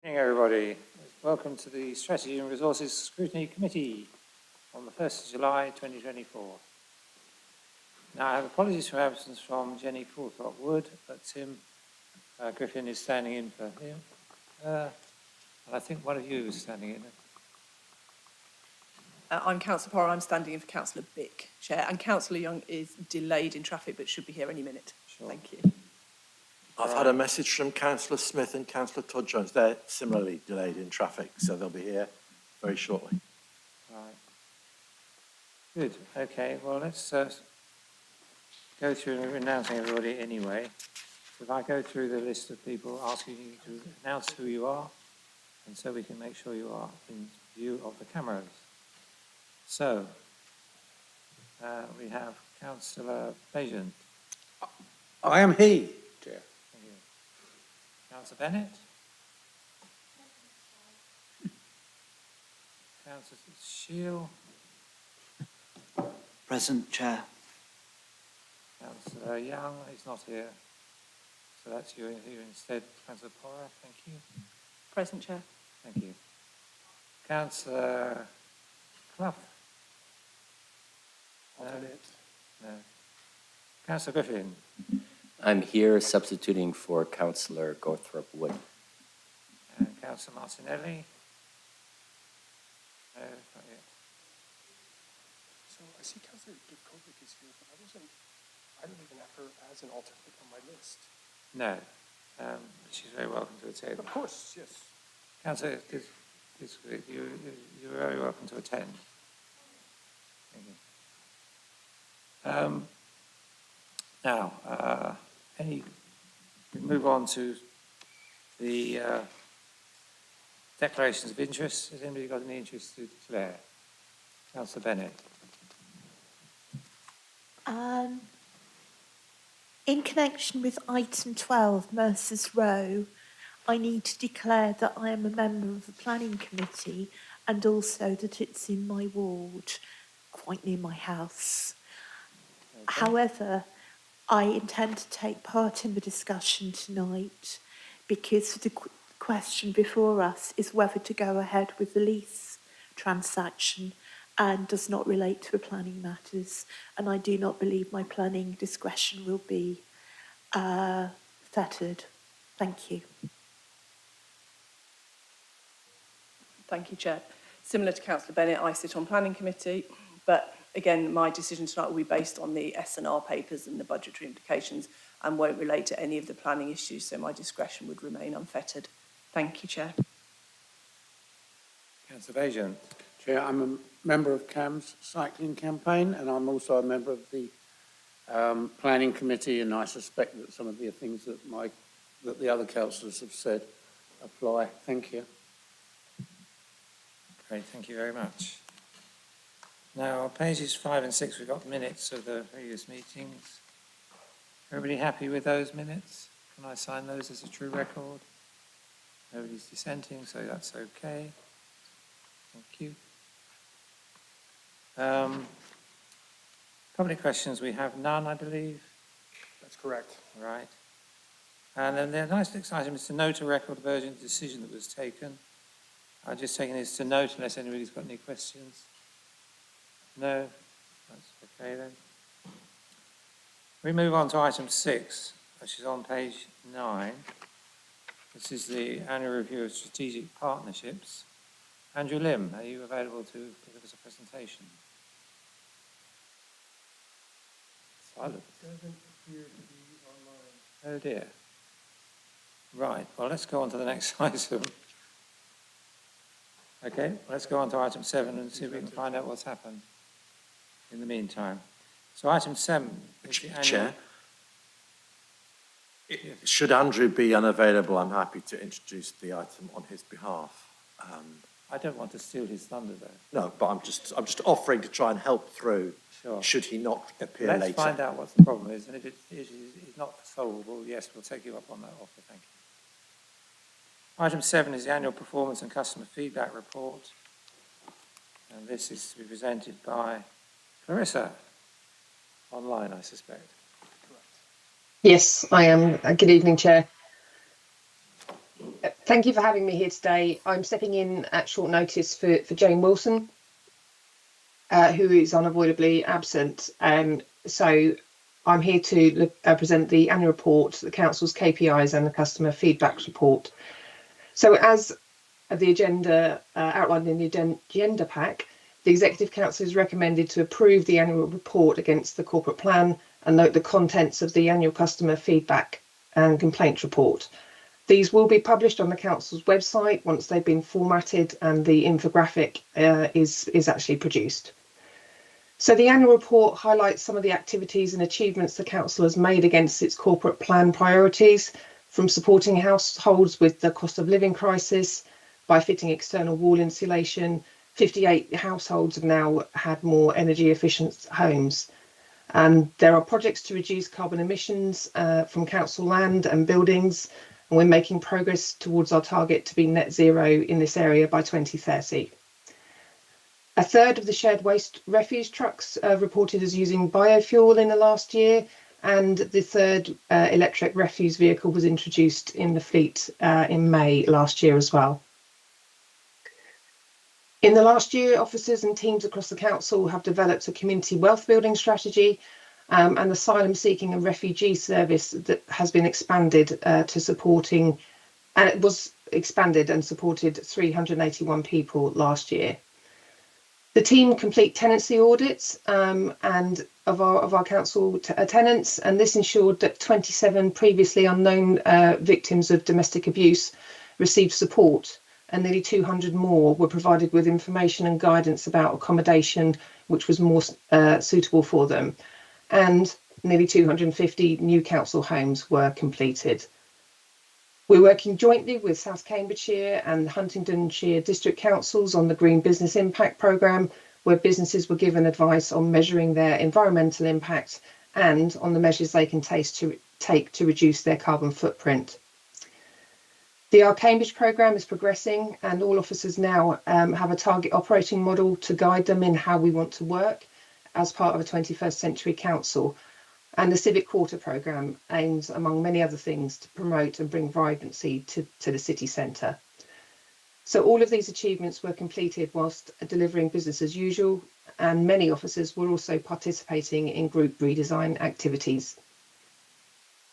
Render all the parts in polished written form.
Good evening, everybody. Welcome to the Strategy and Resources Scrutiny Committee on the 1st of July 2024. Now, I have apologies for absence from Jenny Coulthard-Wood, but Tim Griffin is standing in for him. And I think one of you is standing in. I'm Councillor Porra, I'm standing in for Councillor Bick, Chair, and Councillor Young is delayed in traffic but should be here any minute. Sure. Thank you. I've had a message from Councillor Smith and Councillor Todd-Jones. They're similarly delayed in traffic, so they'll be here very shortly. Right. Good. Okay. Well, let's go through and announcing everybody anyway. So if I go through the list of people asking you to announce who you are, and so we can make sure you are in view of the cameras. So we have Councillor Bajan. I am he, Chair. Thank you. Councillor Bennett. Councillor Shield. Present, Chair. Councillor Young, he's not here. So that's you here instead. Councillor Porra, thank you. Present, Chair. Thank you. Councillor Clough. No. Councillor Griffin. I'm here substituting for Councillor Gawthorpe-Wood. And Councillor Martinelli. No, not yet. So I see Councillor Dubkovic is here, but I don't even have her as an alternate on my list. No. She's very welcome to attend. Of course, yes. Councillor, you're very welcome to attend. Thank you. Now, we move on to the declarations of interest. Has anybody got any interest to declare? Councillor Bennett. In connection with item 12, Mercer's Row, I need to declare that I am a member of the planning committee and also that it's in my ward, quite near my house. Okay. However, I intend to take part in the discussion tonight because the question before us is whether to go ahead with the lease transaction and does not relate to the planning matters. And I do not believe my planning discretion will be fettered. Thank you. Thank you, Chair. Similar to Councillor Bennett, I sit on Planning Committee, but again, my decision tonight will be based on the S&R papers and the budgetary implications and won't relate to any of the planning issues, so my discretion would remain unfettered. Thank you, Chair. Councillor Bajan. Chair, I'm a member of CAM's cycling campaign, and I'm also a member of the planning committee, and I suspect that some of the things that the other councillors have said apply. Thank you. Great, thank you very much. Now, on pages 5 and 6, we've got minutes of the previous meetings. Everybody happy with those minutes? Can I sign those as a true record? Nobody's dissenting, so that's okay. Thank you. Public questions, we have none, I believe. That's correct. Right. And then the next item is to note a record of urgent decision that was taken. I'm just taking this to note unless anybody's got any questions. No? That's okay then. We move on to item 6, which is on page 9. This is the annual review of strategic partnerships. Andrew Lim, are you available to give us a presentation? Silence. Doesn't appear to be online. Oh dear. Right, well, let's go on to the next item. Okay, let's go on to item 7 and see if we can find out what's happened in the meantime. So item 7 is the annual... Chair, should Andrew be unavailable, I'm happy to introduce the item on his behalf. I don't want to steal his thunder though. No, but I'm just offering to try and help through. Sure. Should he not appear Let's later. find out what the problem is, and if it is not solvable, yes, we'll take you up on that offer, thank you. Item 7 is the annual performance and customer feedback report. And this is to be presented by Clarissa, online, I suspect. Yes, I am. Good evening, Chair. Thank you for having me here today. I'm stepping in at short notice for Jane Wilson, who is unavoidably absent. So I'm here to present the annual report, the Council's KPIs and the customer feedback report. So as the agenda outlined in the agenda pack, the Executive Council is recommended to approve the annual report against the corporate plan and note the contents of the annual customer feedback and complaints report. These will be published on the Council's website once they've been formatted and the infographic is actually produced. So the annual report highlights some of the activities and achievements the Council has made against its corporate plan priorities, from supporting households with the cost of living crisis by fitting external wall insulation. 58 households have now had more energy efficient homes. And there are projects to reduce carbon emissions from council land and buildings, and we're making progress towards our target to be net zero in this area by 2030. A third of the shared waste refuse trucks reported as using biofuel in the last year, and the third electric refuse vehicle was introduced in the fleet in May last year as well. In the last year, officers and teams across the council have developed a community wealth building strategy, and the asylum seeking and refugee service that has been expanded to supporting, and it was expanded and supported 381 people last year. The team complete tenancy audits and of our council tenants, and this ensured that 27 previously unknown victims of domestic abuse received support, and nearly 200 more were provided with information and guidance about accommodation which was more suitable for them. And nearly 250 new council homes were completed. We're working jointly with South Cambridgeshire and Huntingdonshire District Councils on the Green Business Impact Programme, where businesses were given advice on measuring their environmental impact and on the measures they can take to reduce their carbon footprint. The Our Cambridge programme is progressing, and all officers now have a target operating model to guide them in how we want to work as part of a 21st century council. And the Civic Quarter programme aims, among many other things, to promote and bring vibrancy to the city centre. So all of these achievements were completed whilst delivering business as usual, and many officers were also participating in group redesign activities.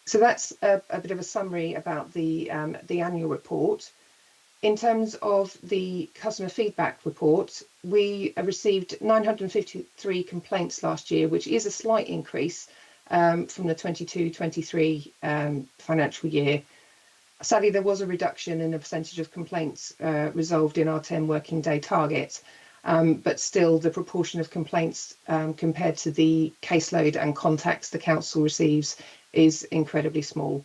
So that's a bit of a summary about the annual report. In terms of the customer feedback report, we received 953 complaints last year, which is a slight increase from the 22-23 financial year. Sadly, there was a reduction in the percentage of complaints resolved in our 10 working day target, but still the proportion of complaints compared to the caseload and contacts the council receives is incredibly small.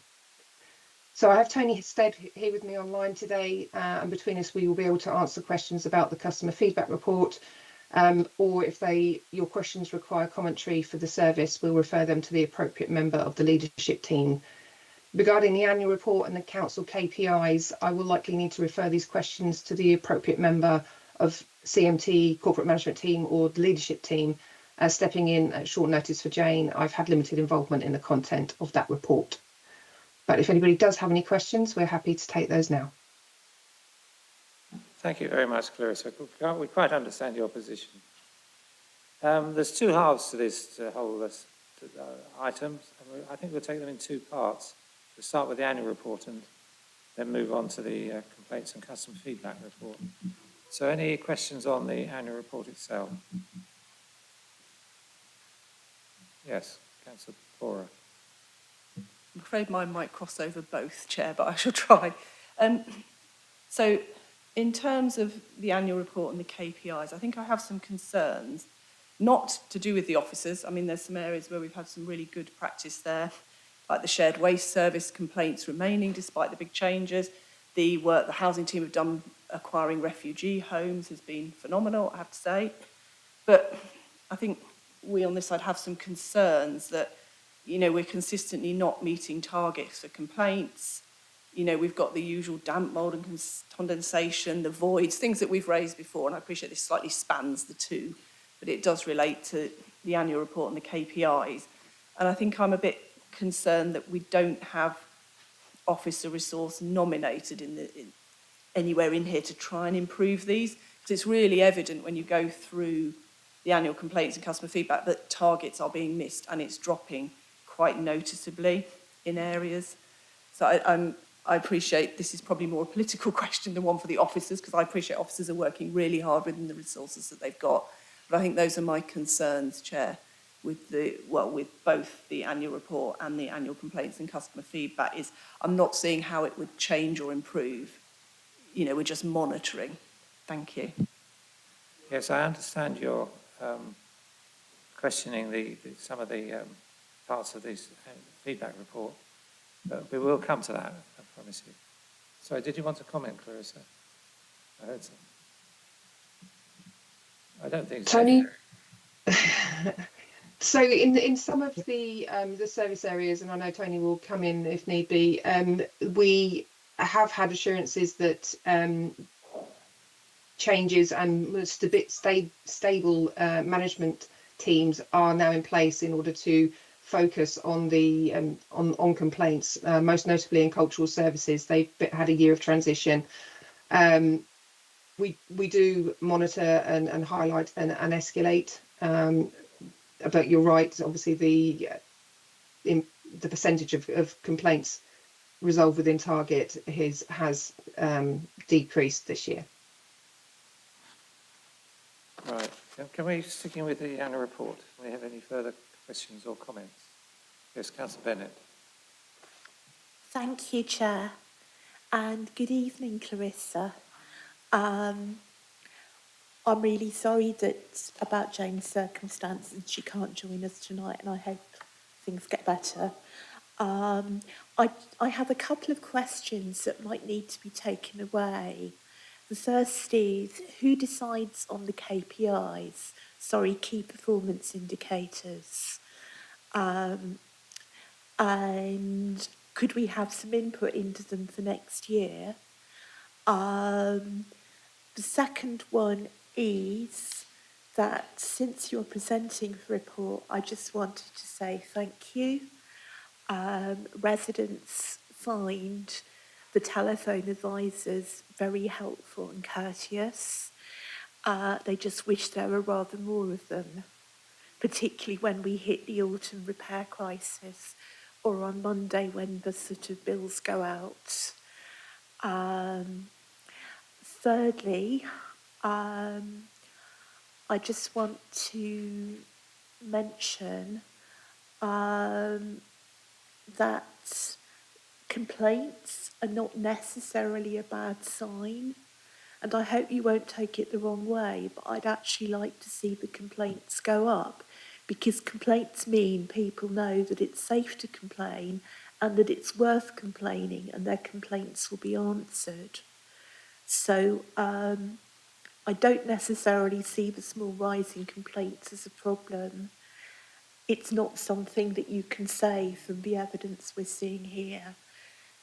So I have Tony Stead here with me online today, and between us we will be able to answer questions about the customer feedback report, or if your questions require commentary for the service, we'll refer them to the appropriate member of the leadership team. Regarding the annual report and the council KPIs, I will likely need to refer these questions to the appropriate member of CMT, corporate management team, or the leadership team. Stepping in at short notice for Jane, I've had limited involvement in the content of that report. But if anybody does have any questions, we're happy to take those now. Thank you very much, Clarissa. We quite understand your position. There's two halves to this whole list of items. I think we'll take them in two parts. We'll start with the annual report and then move on to the complaints and customer feedback report. So any questions on the annual report itself? Yes, Councillor Bora. I'm afraid mine might cross over both, Chair, but I shall try. So in terms of the annual report and the KPIs, I think I have some concerns, not to do with the officers. I mean, there's some areas where we've had some really good practice there, like the shared waste service complaints remaining despite the big changes. The work the housing team have done acquiring refugee homes has been phenomenal, I have to say. But I think we on this side have some concerns that, you know, we're consistently not meeting targets for complaints. You know, we've got the usual damp, mould and condensation, the voids, things that we've raised before, and I appreciate this slightly spans the two, but it does relate to the annual report and the KPIs. And I think I'm a bit concerned that we don't have officer resource nominated anywhere in here to try and improve these, because it's really evident when you go through the annual complaints and customer feedback that targets are being missed and it's dropping quite noticeably in areas. So I appreciate this is probably more a political question than one for the officers, because I appreciate officers are working really hard within the resources that they've got. But I think those are my concerns, Chair, with both the annual report and the annual complaints and customer feedback. Is I'm not seeing how it would change or improve. You know, we're just monitoring. Thank you. Yes, I understand your questioning some of the parts of this feedback report, but we will come to that, I promise you. Sorry, did you want to comment, Clarissa? I heard some. I don't think so. Tony? So in some of the service areas, and I know Tony will come in if need be, we have had assurances that changes and stable management teams are now in place in order to focus on the on complaints, most notably in cultural services. They've had a year of transition. We do monitor and highlight and escalate. But you're right, obviously the percentage of complaints resolved within target has decreased this year. Right. Can we, sticking with the annual report, do we have any further questions or comments? Yes, Councillor Bennett. Thank you, Chair, and good evening, Clarissa. I'm really sorry about Jane's circumstances. She can't join us tonight, and I hope things get better. I have a couple of questions that might need to be taken away. The first is, who decides on the KPIs? Sorry, key performance indicators. And could we have some input into them for next year? The second one is that since you're presenting the report, I just wanted to say thank you. Residents find the telephone advisors very helpful and courteous. They just wish there were rather more of them, particularly when we hit the autumn repair crisis or on Monday when the sort of bills go out. Thirdly, I just want to mention that complaints are not necessarily a bad sign. And I hope you won't take it the wrong way, but I'd actually like to see the complaints go up, because complaints mean people know that it's safe to complain and that it's worth complaining and their complaints will be answered. So I don't necessarily see the small rise in complaints as a problem. It's not something that you can say from the evidence we're seeing here,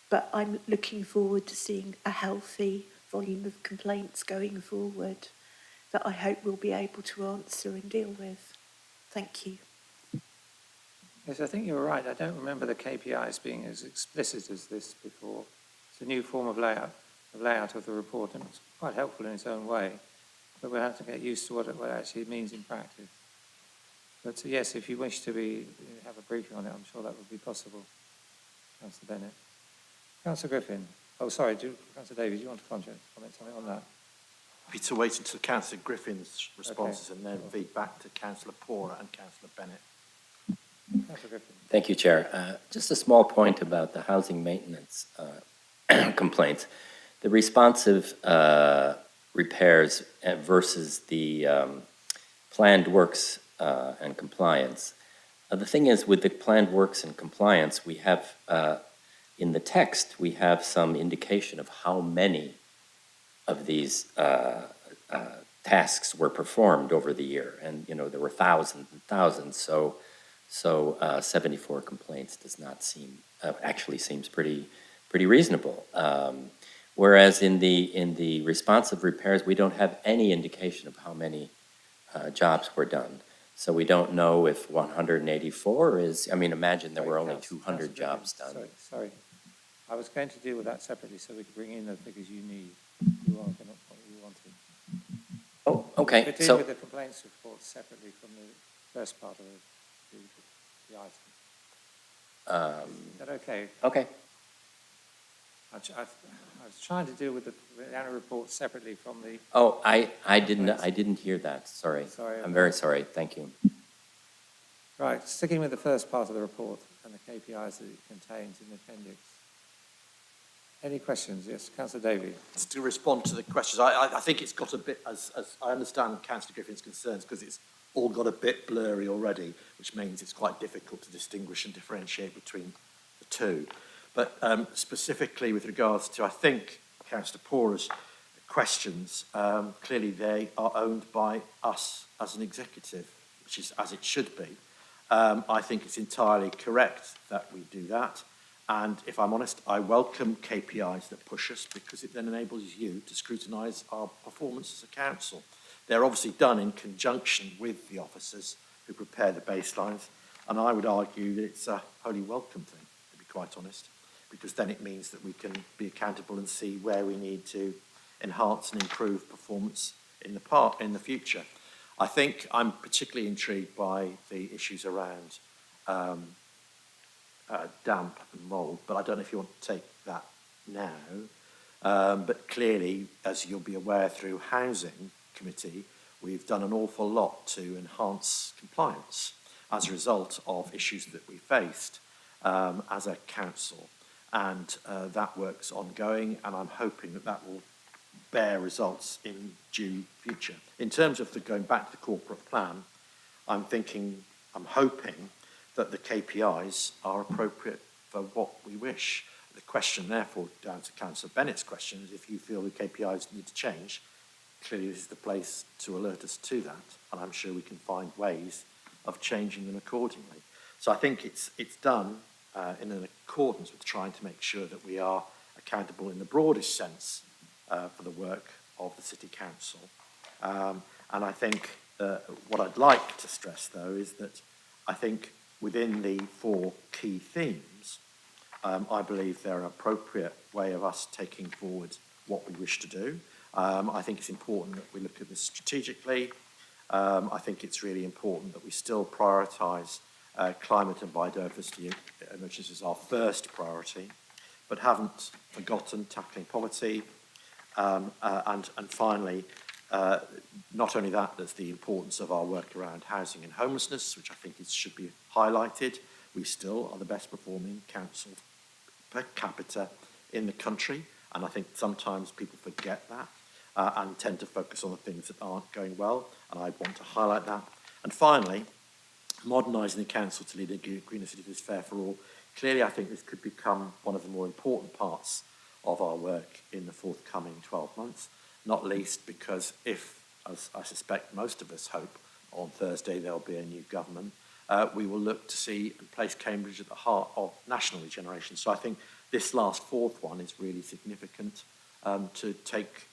but I'm looking forward to seeing a healthy volume of complaints going forward that I hope we'll be able to answer and deal with. Thank you. Yes, I think you're right. I don't remember the KPIs being as explicit as this before. It's a new form of layout of the report, and it's quite helpful in its own way, but we'll have to get used to what it actually means in practice. But yes, if you wish to have a briefing on it, I'm sure that would be possible. Councillor Bennett. Councillor Griffin. Oh, sorry, Councillor Davies, do you want to comment something on that? Happy to wait until Councillor Griffin's responses and then feed back to Councillor Pora and Councillor Bennett. Councillor Griffin. Thank you, Chair. Just a small point about the housing maintenance complaints. The responsive repairs versus the planned works and compliance. The thing is, with the planned works and compliance, we have, in the text, we have some indication of how many of these tasks were performed over the year. And, you know, there were thousands and thousands, so 74 complaints does not seem, actually seems pretty reasonable. Whereas in the responsive repairs, we don't have any indication of how many jobs were done. So we don't know if 184 is, I mean, imagine there were only 200 jobs done. Sorry. I was going to deal with that separately so we could bring in the figures you need. want, but not what you wanted. Oh, We're okay, dealing so, with the complaints report separately from the first part of the item. Is that okay? okay. I was trying to deal with the annual report separately from the, Oh, I didn't hear that, sorry. Sorry I'm about very that. sorry, thank you. right, sticking with the first part of the report and the KPIs that it contains in the appendix. Any questions? Yes, Councillor Davey. To respond to the questions, I think it's got a bit, as I understand Councillor Griffin's concerns, because it's all got a bit blurry already, which means it's quite difficult to distinguish and differentiate between the two. But specifically with regards to, I think, Councillor Pora's questions, clearly they are owned by us as an executive, which is as it should be. I think it's entirely correct that we do that. And if I'm honest, I welcome KPIs that push us because it then enables you to scrutinise our performance as a council. They're obviously done in conjunction with the officers who prepare the baselines. And I would argue that it's a wholly welcome thing, to be quite honest, because then it means that we can be accountable and see where we need to enhance and improve performance in the future. I think I'm particularly intrigued by the issues around damp and mould, but I don't know if you want to take that now. But clearly, as you'll be aware through Housing Committee, we've done an awful lot to enhance compliance as a result of issues that we faced as a council. And that work's ongoing, and I'm hoping that that will bear results in due future. In terms of going back to the corporate plan, I'm hoping that the KPIs are appropriate for what we wish. The question, therefore, down to Councillor Bennett's question, is if you feel the KPIs need to change, clearly this is the place to alert us to that, and I'm sure we can find ways of changing them accordingly. So I think it's done in an accordance with trying to make sure that we are accountable in the broadest sense for the work of the City Council. And I think what I'd like to stress, though, is that I think within the 4 key themes, I believe they're an appropriate way of us taking forward what we wish to do. I think it's important that we look at this strategically. I think it's really important that we still prioritise climate and biodiversity emergencies as our first priority, but haven't forgotten tackling poverty. And finally, not only that, there's the importance of our work around housing and homelessness, which I think should be highlighted. We still are the best performing council per capita in the country, and I think sometimes people forget that and tend to focus on the things that aren't going well, and I want to highlight that. And finally, modernising the council to lead a greener city that is fair for all. Clearly, I think this could become one of the more important parts of our work in the forthcoming 12 months, not least because if, as I suspect most of us hope, on Thursday there'll be a new government, we will look to see and place Cambridge at the heart of national regeneration. So I think this last 4th one is really significant to take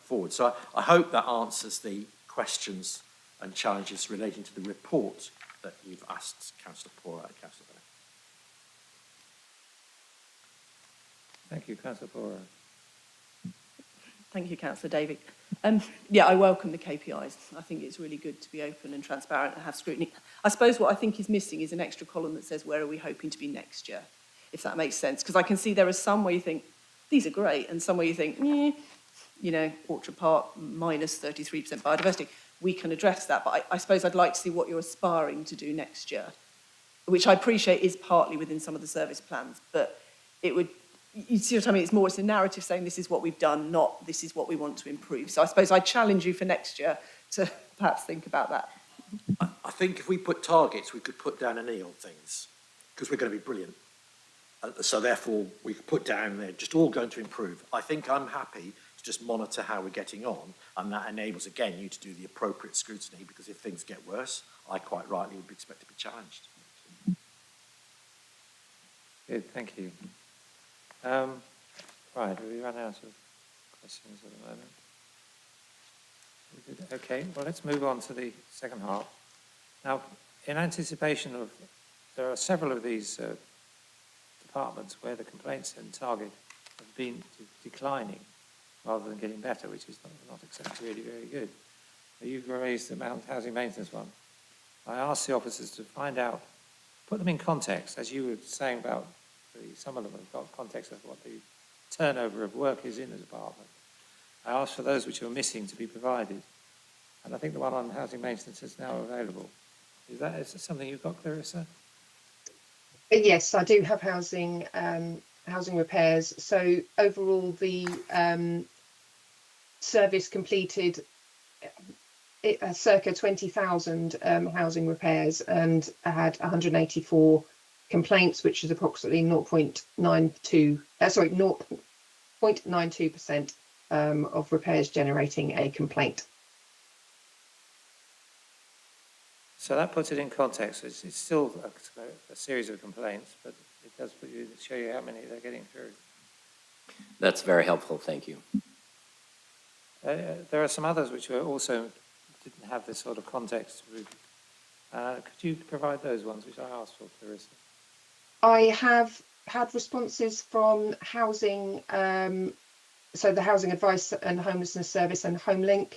forward. So I hope that answers the questions and challenges relating to the report that you've asked Councillor Pora and Councillor Bennett. Thank you, Councillor Pora. Thank you, Councillor Davey. Yeah, I welcome the KPIs. I think it's really good to be open and transparent and have scrutiny. I suppose what I think is missing is an extra column that says, where are we hoping to be next year, if that makes sense? Because I can see there are some where you think, these are great, and some where you think, you know, Orchard Park, minus 33% biodiversity. We can address that, but I suppose I'd like to see what you're aspiring to do next year, which I appreciate is partly within some of the service plans, but it would, you see what I mean? It's a narrative saying this is what we've done, not this is what we want to improve. So I suppose I challenge you for next year to perhaps think about that. I think if we put targets, we could put down an E on things, because we're going to be brilliant. So therefore, we could put down they're just all going to improve. I think I'm happy to just monitor how we're getting on, and that enables, again, you to do the appropriate scrutiny, because if things get worse, I quite rightly would expect to be challenged. Good, thank you. Right, have we run out of questions at the moment? We did. Okay, well, let's move on to the second half. Now, in anticipation of, there are several of these departments where the complaints and target have been declining. rather than getting better, which is not exactly really very good. You've raised the housing maintenance one. I asked the officers to find out, put them in context, as you were saying about some of them have got context of what the turnover of work is in the department. I asked for those which were missing to be provided, and I think the one on housing maintenance is now available. Is that something you've got, Clarissa? Yes, I do have housing repairs. So overall, the service completed circa 20,000 housing repairs and had 184 complaints, which is approximately 0.92% of repairs generating a complaint. So that puts it in context. It's still a series of complaints, but it does show you how many they're getting through. That's very helpful, thank you. There are some others which were also didn't have this sort of context. Could you provide those ones which I asked for, Clarissa? I have had responses from housing, so the Housing Advice and Homelessness Service and HomeLink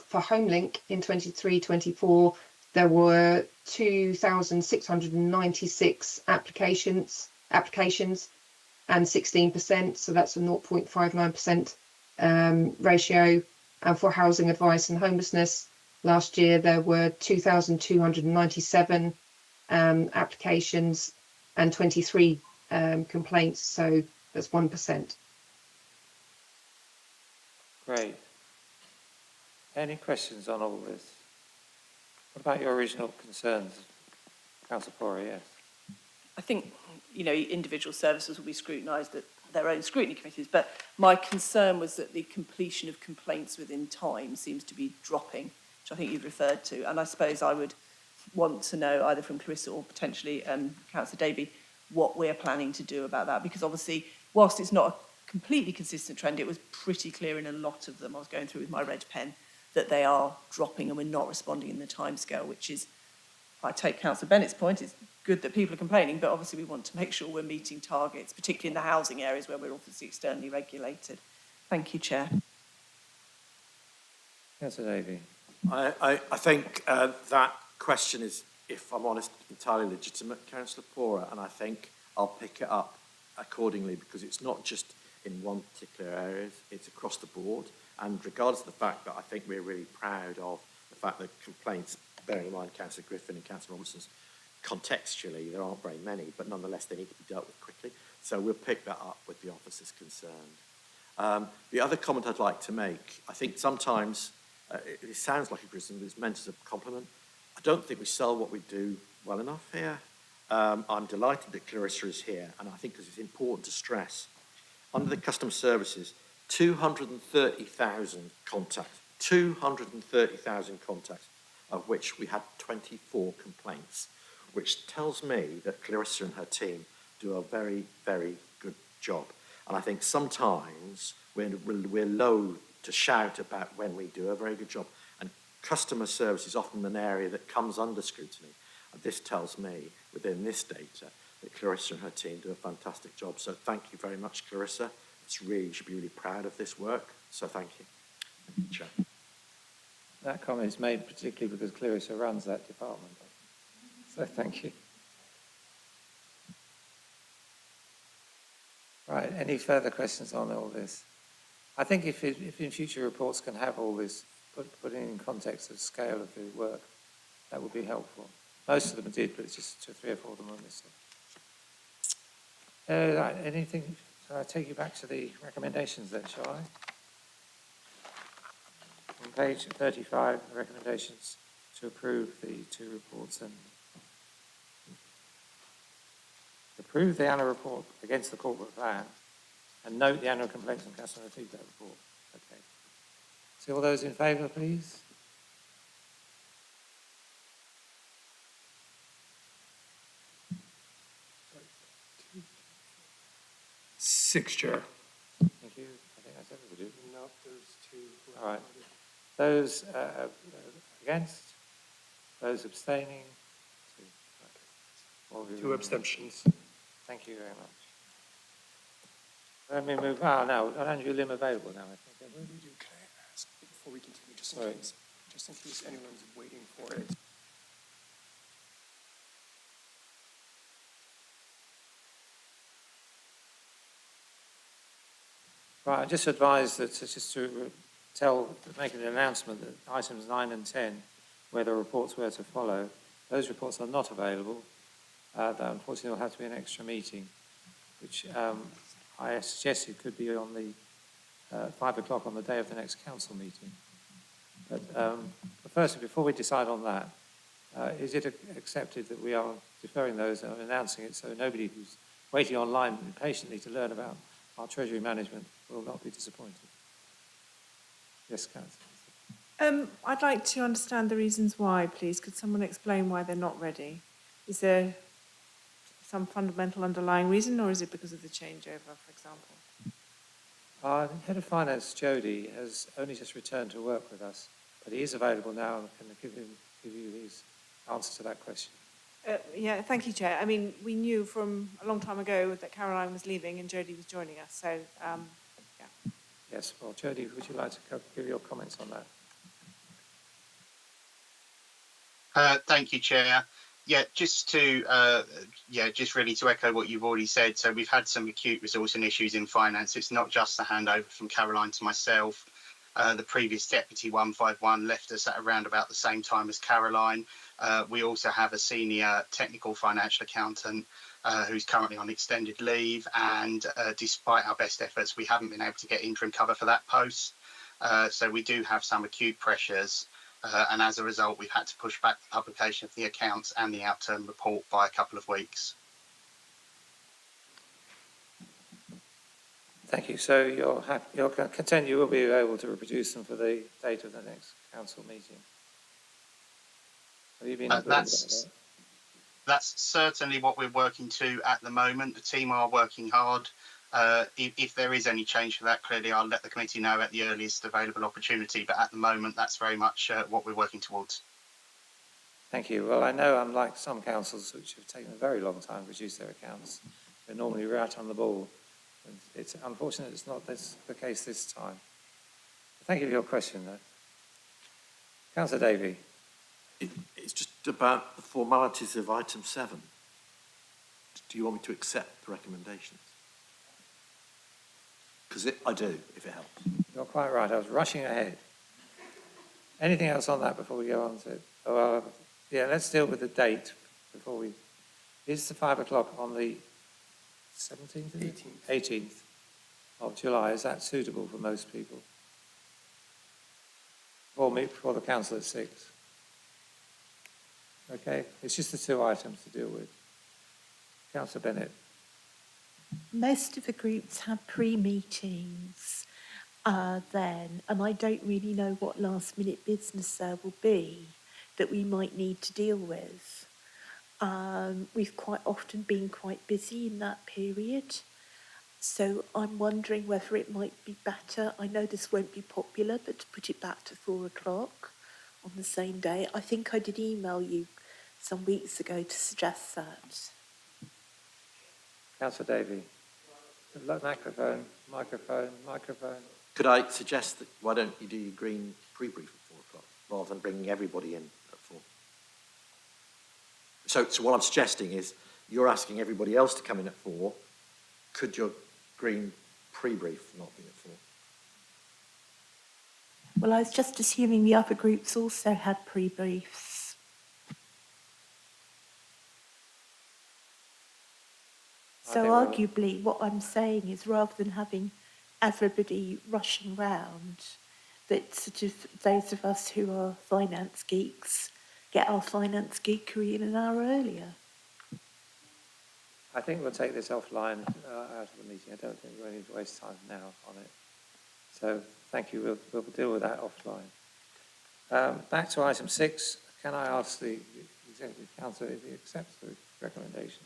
for HomeLink in 23-24, there were 2,696 applications and 16%, so that's a 0.59% ratio. And for housing advice and homelessness, last year there were 2,297 applications and 23 complaints, so that's 1%. Great. Any questions on all this? What about your original concerns, Councillor Pora? Yes. I think, individual services will be scrutinised at their own scrutiny committees, but my concern was that the completion of complaints within time seems to be dropping, which I think you've referred to. And I suppose I would want to know, either from Clarissa or potentially Councillor Davey, what we're planning to do about that. Because obviously, whilst it's not a completely consistent trend, it was pretty clear in a lot of them, I was going through with my red pen, that they are dropping and we're not responding in the timescale, which is, I take Councillor Bennett's point, it's good that people are complaining, but obviously we want to make sure we're meeting targets, particularly in the housing areas where we're obviously externally regulated. Thank you, Chair. Councillor Davey. I think that question is, if I'm honest, entirely legitimate, Councillor Pora, and I think I'll pick it up accordingly, because it's not just in one particular area, it's across the board. And regardless of the fact that I think we're really proud of the fact that complaints, bearing in mind Councillor Griffin and Councillor Robinson's, contextually there aren't very many, but nonetheless they need to be dealt with quickly. So we'll pick that up with the officers concerned. The other comment I'd like to make, I think sometimes it sounds like a criticism, but it's meant as a compliment. I don't think we sell what we do well enough here. I'm delighted that Clarissa is here, and I think because it's important to stress, under the customer services, 230,000 contacts, 230,000 contacts, of which we had 24 complaints, which tells me that Clarissa and her team do a very, very good job. And I think sometimes we're low to shout about when we do a very good job. And customer service is often an area that comes under scrutiny. And this tells me, within this data, that Clarissa and her team do a fantastic job. So thank you very much, Clarissa. You should be really proud of this work. So thank you. Thank you, Chair. That comment is made particularly because Clarissa runs that department. So thank you. Right, any further questions on all this? I think if in future reports can have all this put in context of the scale of the work, that would be helpful. Most of them did, but it's just 2 or 3 or 4 of them are missing. Right, anything? Shall I take you back to the recommendations then, shall I? On page 35, the recommendations to approve the 2 reports and approve the annual report against the corporate plan and note the annual complaints and customer feedback report. Okay. So all those in favour, please? Six, Chair. Thank you. I think that's everybody. No, there's 2. All right. Those against? Those abstaining? 2. Okay. 2 abstentions. Thank you very much. Let me move, no, Andrew Lim available now, I think. Can I ask, before we continue, just Sorry. in case anyone's waiting for it? Right, I just advise that, just to make an announcement that items 9 and 10, where the reports were to follow, those reports are not available. That unfortunately will have to be an extra meeting, which I suggested could be on the 5 o'clock on the day of the next council meeting. But firstly, before we decide on that, is it accepted that we are deferring those and announcing it so nobody who's waiting online patiently to learn about our treasury management will not be disappointed? Yes, Councillor. I'd like to understand the reasons why, please. Could someone explain why they're not ready? Is there some fundamental underlying reason, or is it because of the changeover, for example? Our Head of Finance, Jody, has only just returned to work with us, but he is available now and can give you his answer to that question. Yeah, thank you, Chair. I mean, we knew from a long time ago that Caroline was leaving and Jodie was joining us, so, yeah. Yes, well, Jody, would you like to give your comments on that? Thank you, Chair. Yeah, just really to echo what you've already said. So we've had some acute resourcing issues in finance. It's not just the handover from Caroline to myself. The previous Deputy 151 left us at around about the same time as Caroline. We also have a senior technical financial accountant who's currently on extended leave. And despite our best efforts, we haven't been able to get interim cover for that post. So we do have some acute pressures. And as a result, we've had to push back the publication of the accounts and the outturn report by a couple of weeks. Thank you. So you're content you will be able to reproduce them for the date of the next council meeting? Have you been That's certainly what we're working to at the moment. The team are working hard. If there is any change for that, clearly I'll let the committee know at the earliest available opportunity. But at the moment, that's very much what we're working towards. Thank you. Well, I know unlike some councils which have taken a very long time to produce their accounts, they're normally right on the ball. And it's unfortunate it's not the case this time. Thank you for your question, though. Councillor Davey. It's just about the formalities of item 7. Do you want me to accept the recommendations? Because I do, if it helps. You're quite right. I was rushing ahead. Anything else on that before we go on to it? Yeah, let's deal with the date before we... Is the 5 o'clock on the 17th? 18th of July. Is that suitable for most people? Or meet before the council at 6? Okay, it's just the 2 items to deal with. Councillor Bennett. Most of the groups have pre-meetings then, and I don't really know what last-minute business there will be that we might need to deal with. We've quite often been quite busy in that period, so I'm wondering whether it might be better, I know this won't be popular, but to put it back to 4 o'clock on the same day. I think I did email you some weeks ago to suggest that. Councillor Davey. Microphone. Could I suggest that why don't you do your green pre-brief at 4 o'clock rather than bringing everybody in at 4? So what I'm suggesting is you're asking everybody else to come in at 4. Could your green pre-brief not be at 4? Well, I was just assuming the other groups also had pre-briefs. So arguably what I'm saying is rather than having everybody rushing round, that sort of those of us who are finance geeks get our finance geekery in an hour earlier. I think we'll take this offline out of the meeting. I don't think we need to waste time now on it. So thank you. We'll deal with that offline. Back to item 6. Can I ask the Executive Council if he accepts the recommendation?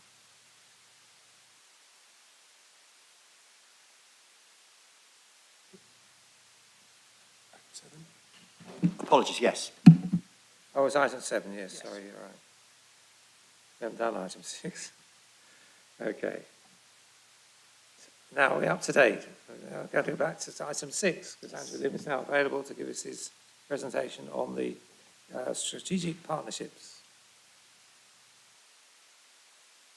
Apologies, yes. Oh, it's item 7, yes. Sorry, you're right. We haven't done item 6. Okay. Now we're up to date. I'll go back to item 6, because Andrew Lim is now available to give us his presentation on the strategic partnerships.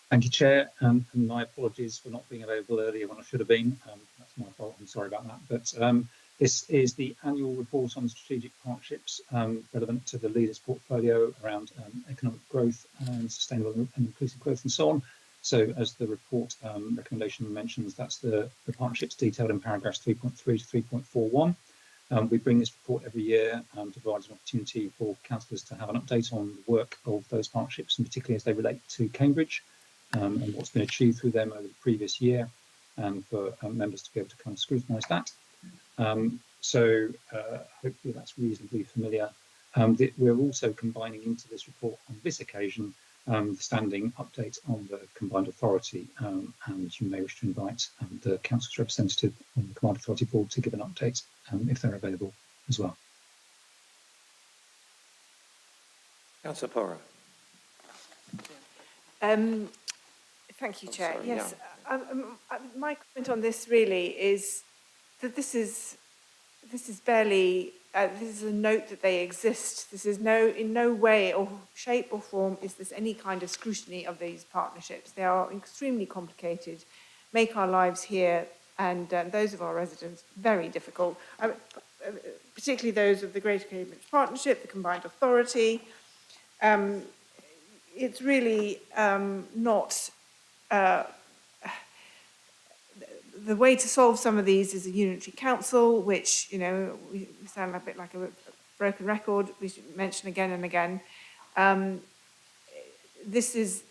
Thank you, Chair, and my apologies for not being available earlier when I should have been. That's my fault, I'm sorry about that. But this is the annual report on strategic partnerships relevant to the leaders' portfolio around economic growth and sustainable and inclusive growth and so on. So as the report recommendation mentions, that's the partnerships detailed in paragraphs 3.3 to 3.41. We bring this report every year to provide an opportunity for councillors to have an update on the work of those partnerships, and particularly as they relate to Cambridge. And what's been achieved through them over the previous year, and for members to be able to kind of scrutinise that. So hopefully that's reasonably familiar. We're also combining into this report on this occasion the standing update on the combined authority, and you may wish to invite the council's representative on the combined authority board to give an update if they're available as well. Councillor Porra. Thank you, Chair. Sorry, yes, my comment on this really is that this is barely, this is a note that they exist. This is in no way or shape or form is this any kind of scrutiny of these partnerships. They are extremely complicated, make our lives here and those of our residents very difficult, particularly those of the Greater Cambridge Partnership, the Combined Authority. It's really not... the way to solve some of these is a unitary council, which, you know, we sound a bit like a broken record. We should mention again and again. This is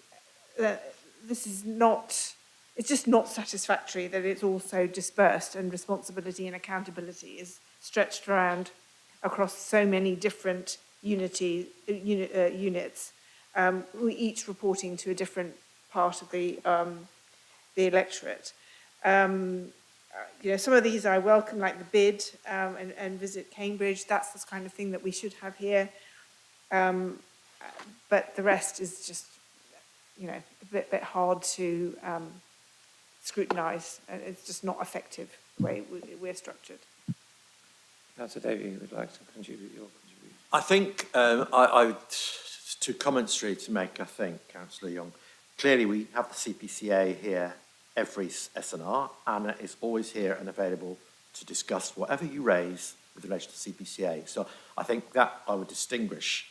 not. It's just not satisfactory that it's also dispersed and responsibility and accountability is stretched around across so many different units, each reporting to a different part of the electorate. You know, some of these I welcome, like the bid and visit Cambridge. That's the kind of thing that we should have here. But the rest is just, you know, a bit hard to scrutinise. It's just not effective the way we're structured. Councillor Davey would like to contribute your contribution. I think I would, two comments really to make, I think, Councillor Young. Clearly, we have the CPCA here every SNR, and is always here and available to discuss whatever you raise with relation to CPCA. So I think that I would distinguish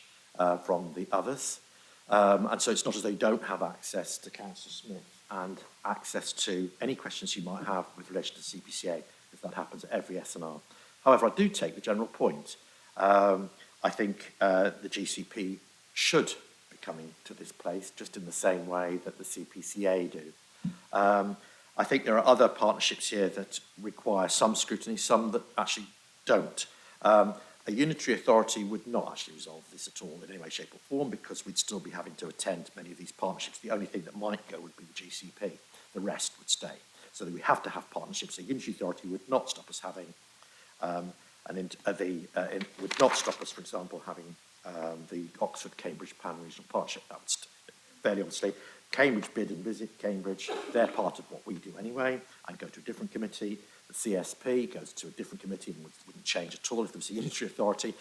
from the others. And so it's not as though you don't have access to Councillor Smith and access to any questions you might have with relation to CPCA, if that happens at every SNR. However, I do take the general point. I think the GCP should be coming to this place just in the same way that the CPCA do. I think there are other partnerships here that require some scrutiny, some that actually don't. A unitary authority would not actually resolve this at all in any way, shape or form, because we'd still be having to attend many of these partnerships. The only thing that might go would be the GCP. The rest would stay. So that we have to have partnerships. A unitary authority would not stop us having, would not stop us, for example, having the Oxford-Cambridge Pan-Regional Partnership. That would fairly obviously. Cambridge bid and visit Cambridge. They're part of what we do anyway, and go to a different committee. The CSP goes to a different committee and wouldn't change at all if there was a unitary authority.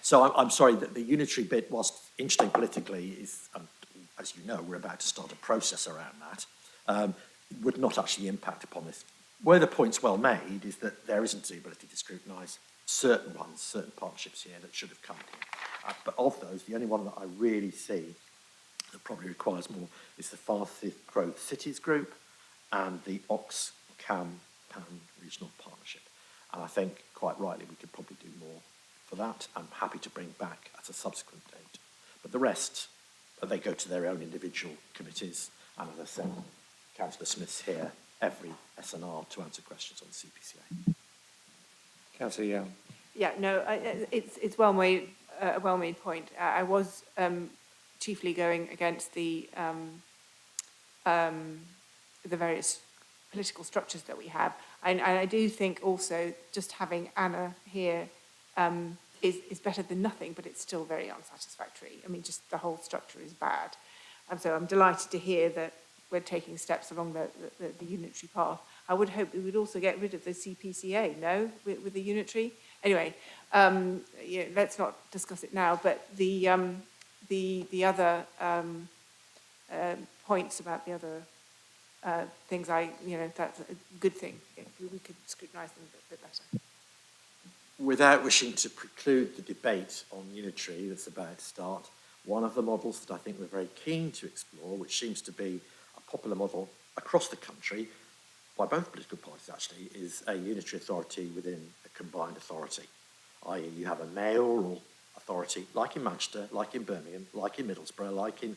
So I'm sorry that the unitary bit, whilst interesting politically, is, as you know, we're about to start a process around that, would not actually impact upon this. Where the point's well made is that there isn't the ability to scrutinise certain ones, certain partnerships here that should have come here. But of those, the only one that I really see that probably requires more is the Fast Growth Cities Group and the Ox-Cam Pan Regional Partnership. And I think, quite rightly, we could probably do more for that. I'm happy to bring back at a subsequent date. But the rest, they go to their own individual committees. And as I said, Councillor Smith's here every SNR to answer questions on the CPCA. Councillor Young. Yeah, no, it's well made, a well-made point. I was chiefly going against the various political structures that we have. And I do think also just having Anna here is better than nothing, but it's still very unsatisfactory. I mean, just the whole structure is bad. And so I'm delighted to hear that we're taking steps along the unitary path. I would hope we would also get rid of the CPCA, no, with the unitary. Anyway, yeah, let's not discuss it now, but the other points about the other things, that's a good thing. If we could scrutinise them a bit better. Without wishing to preclude the debate on unitary that's about to start, one of the models that I think we're very keen to explore, which seems to be a popular model across the country, by both political parties actually, is a unitary authority within a combined authority. I.e. you have a mayoral authority, like in Manchester, like in Birmingham, like in Middlesbrough, like in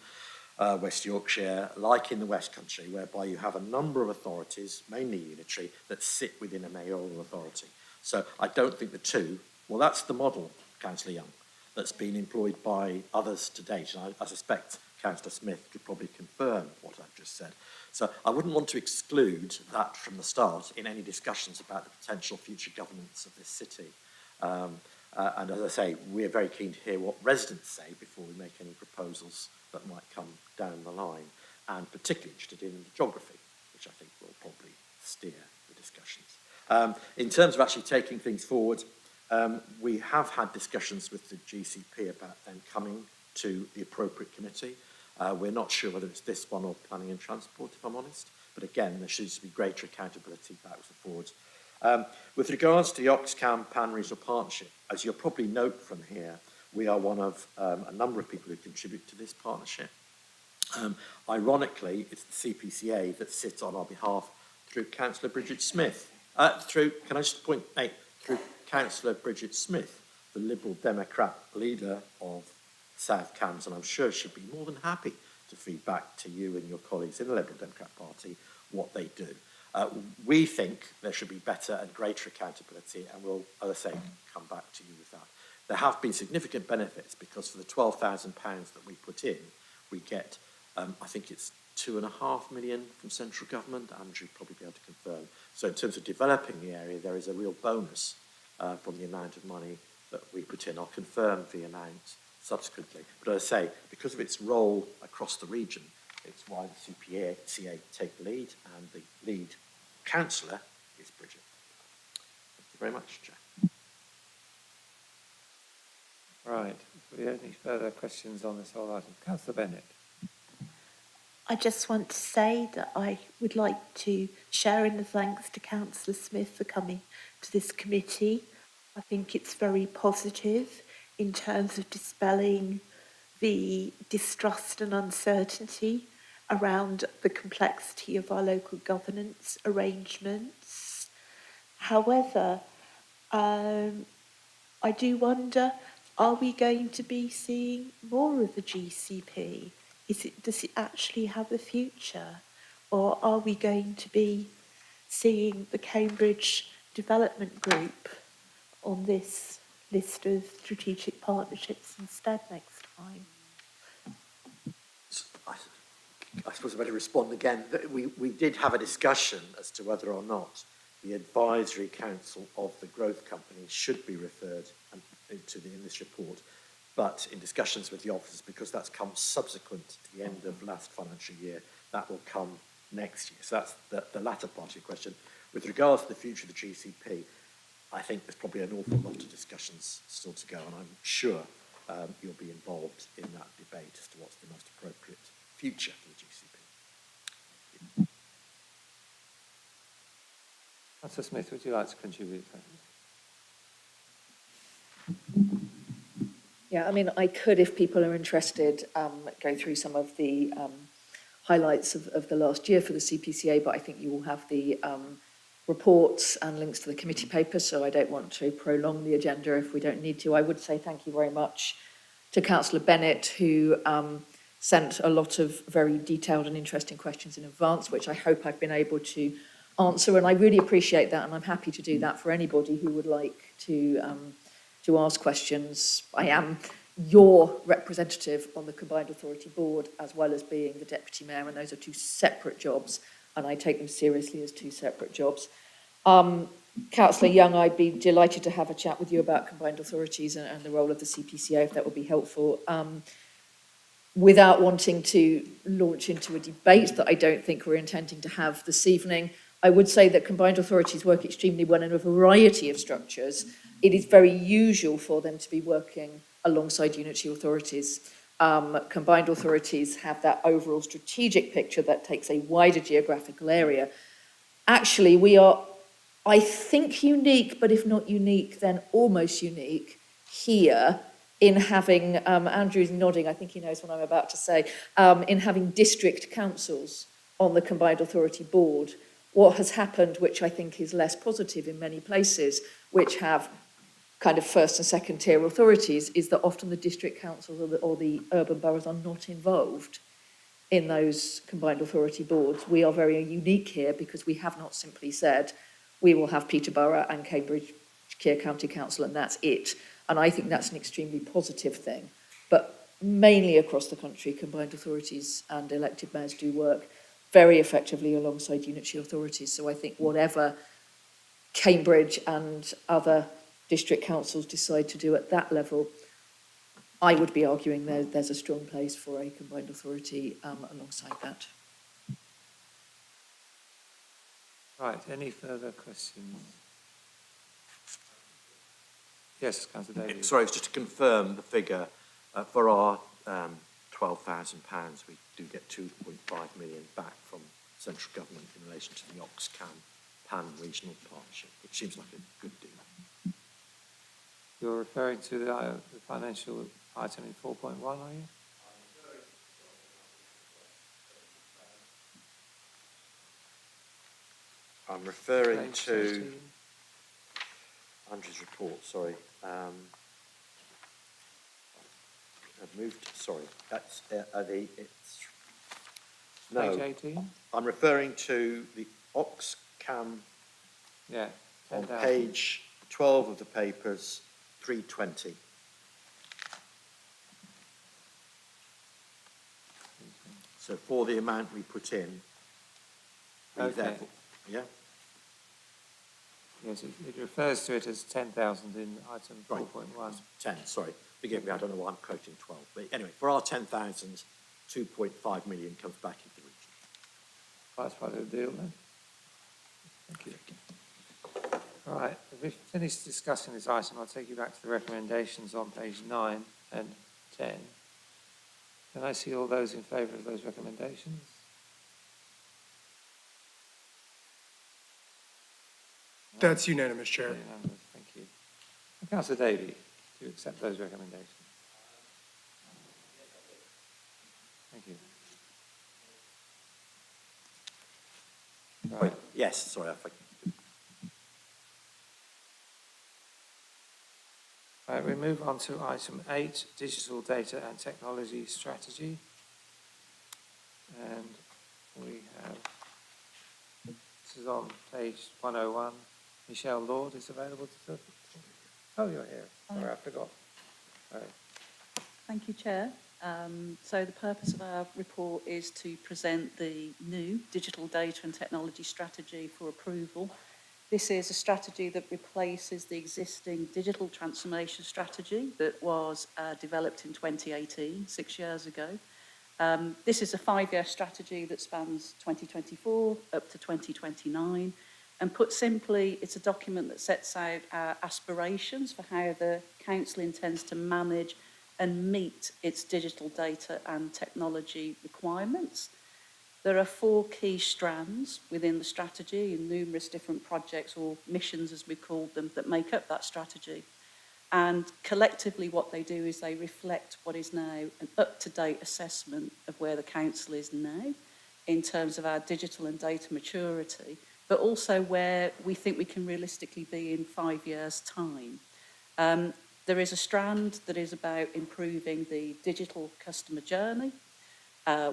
West Yorkshire, like in the West Country, whereby you have a number of authorities, mainly unitary, that sit within a mayoral authority. So I don't think the two, well, that's the model, Councillor Young, that's been employed by others to date. And I suspect Councillor Smith could probably confirm what I've just said. So I wouldn't want to exclude that from the start in any discussions about the potential future governance of this city. And as I say, we're very keen to hear what residents say before we make any proposals that might come down the line, and particularly interested in the geography, which I think will probably steer the discussions. In terms of actually taking things forward, we have had discussions with the GCP about them coming to the appropriate committee. We're not sure whether it's this one or planning and transport, if I'm honest, but again, there should be greater accountability backwards and forwards. With regards to the Oxcam Pan Regional Partnership, as you'll probably note from here, we are one of a number of people who contribute to this partnership. Ironically, it's the CPCA that sits on our behalf through Councillor Bridget Smith. Through Councillor Bridget Smith, the Liberal Democrat leader of South Cambs, and I'm sure she'd be more than happy to feed back to you and your colleagues in the Liberal Democrat Party what they do. We think there should be better and greater accountability, and we'll, as I say, come back to you with that. There have been significant benefits because for the £12,000 that we put in, we get, I think it's 2.5 million from central government. Andrew will probably be able to confirm. So in terms of developing the area, there is a real bonus from the amount of money that we put in. I'll confirm the amount subsequently. But as I say, because of its role across the region, it's why the CPCA take the lead, and the lead councillor is Bridget. Thank you very much, Chair. Right. Do we have any further questions on this whole item? Councillor Bennett. I just want to say that I would like to share in the thanks to Councillor Smith for coming to this committee. I think it's very positive in terms of dispelling the distrust and uncertainty around the complexity of our local governance arrangements. However, I do wonder, are we going to be seeing more of the GCP? Does it actually have a future? Or are we going to be seeing the Cambridge Development Group on this list of strategic partnerships instead next time? I suppose I better respond again. We did have a discussion as to whether or not the advisory council of the growth companies should be referred in this report, but in discussions with the officers, because that's come subsequent to the end of last financial year, that will come next year. So that's the latter part of your question. With regards to the future of the GCP, I think there's probably an awful lot of discussions still to go, and I'm sure you'll be involved in that debate as to what's the most appropriate future for the GCP. Councillor Smith, would you like to contribute? Yeah, I mean, I could, if people are interested, go through some of the highlights of the last year for the CPCA, but I think you will have the reports and links to the committee papers, so I don't want to prolong the agenda if we don't need to. I would say thank you very much to Councillor Bennett, who sent a lot of very detailed and interesting questions in advance, which I hope I've been able to answer, and I really appreciate that, and I'm happy to do that for anybody who would like to ask questions. I am your representative on the Combined Authority Board, as well as being the Deputy Mayor, and those are two separate jobs, and I take them seriously as two separate jobs. Councillor Young, I'd be delighted to have a chat with you about combined authorities and the role of the CPCA, if that would be helpful. Without wanting to launch into a debate that I don't think we're intending to have this evening, I would say that combined authorities work extremely well in a variety of structures. It is very usual for them to be working alongside unitary authorities. Combined authorities have that overall strategic picture that takes a wider geographical area. Actually, we are, I think, unique, but if not unique, then almost unique here in having, Andrew's nodding, I think he knows what I'm about to say, in having district councils on the combined authority board. What has happened, which I think is less positive in many places, which have kind of first and second tier authorities, is that often the district councils or the urban boroughs are not involved in those combined authority boards. We are very unique here because we have not simply said we will have Peterborough and Cambridgeshire County Council and that's it. And I think that's an extremely positive thing. But mainly across the country, combined authorities and elected mayors do work very effectively alongside unitary authorities. So I think whatever Cambridge and other district councils decide to do at that level, I would be arguing there's a strong place for a combined authority alongside that. Right, any further questions? Yes, Councillor Davies. Sorry, it's just to confirm the figure. For our £12,000, we do get 2.5 million back from central government in relation to the Oxcam Pan Regional Partnership, which seems like a good deal. You're referring to the financial item in 4.1, are you? I'm referring Page to 13. Andrew's report, sorry. I've moved, sorry, that's no, Page 18? I'm referring to the Oxcam Yeah. on 10,000. page 12 of the papers, 320. So for the amount we put in, we Okay. therefore, yeah? Yes, it refers to it as 10,000 in item Right. 4.1. 10, sorry. Forgive me, I don't know why I'm quoting 12. But anyway, for our 10,000, 2.5 million comes back into the region. That's part of the deal then. Thank you. Right, if we've finished discussing this item, I'll take you back to the recommendations on page 9 and 10. Can I see all those in favour of those recommendations? That's unanimous, Chair. Unanimous, thank you. And Councillor Davey, do you accept those recommendations? Thank you. Right. Wait, yes, sorry, I forgot. Right, we move on to item 8, digital data and technology strategy. And we have, this is on page 101. Michelle Lord is available to, oh, you're here. Sorry, I forgot. All right. Thank you, Chair. So the purpose of our report is to present the new digital data and technology strategy for approval. This is a strategy that replaces the existing digital transformation strategy that was developed in 2018, 6 years ago. This is a 5-year strategy that spans 2024 up to 2029. And put simply, it's a document that sets out our aspirations for how the Council intends to manage and meet its digital data and technology requirements. There are 4 key strands within the strategy and numerous different projects or missions, as we call them, that make up that strategy. And collectively what they do is they reflect what is now an up-to-date assessment of where the Council is now in terms of our digital and data maturity, but also where we think we can realistically be in 5 years' time. There is a strand that is about improving the digital customer journey,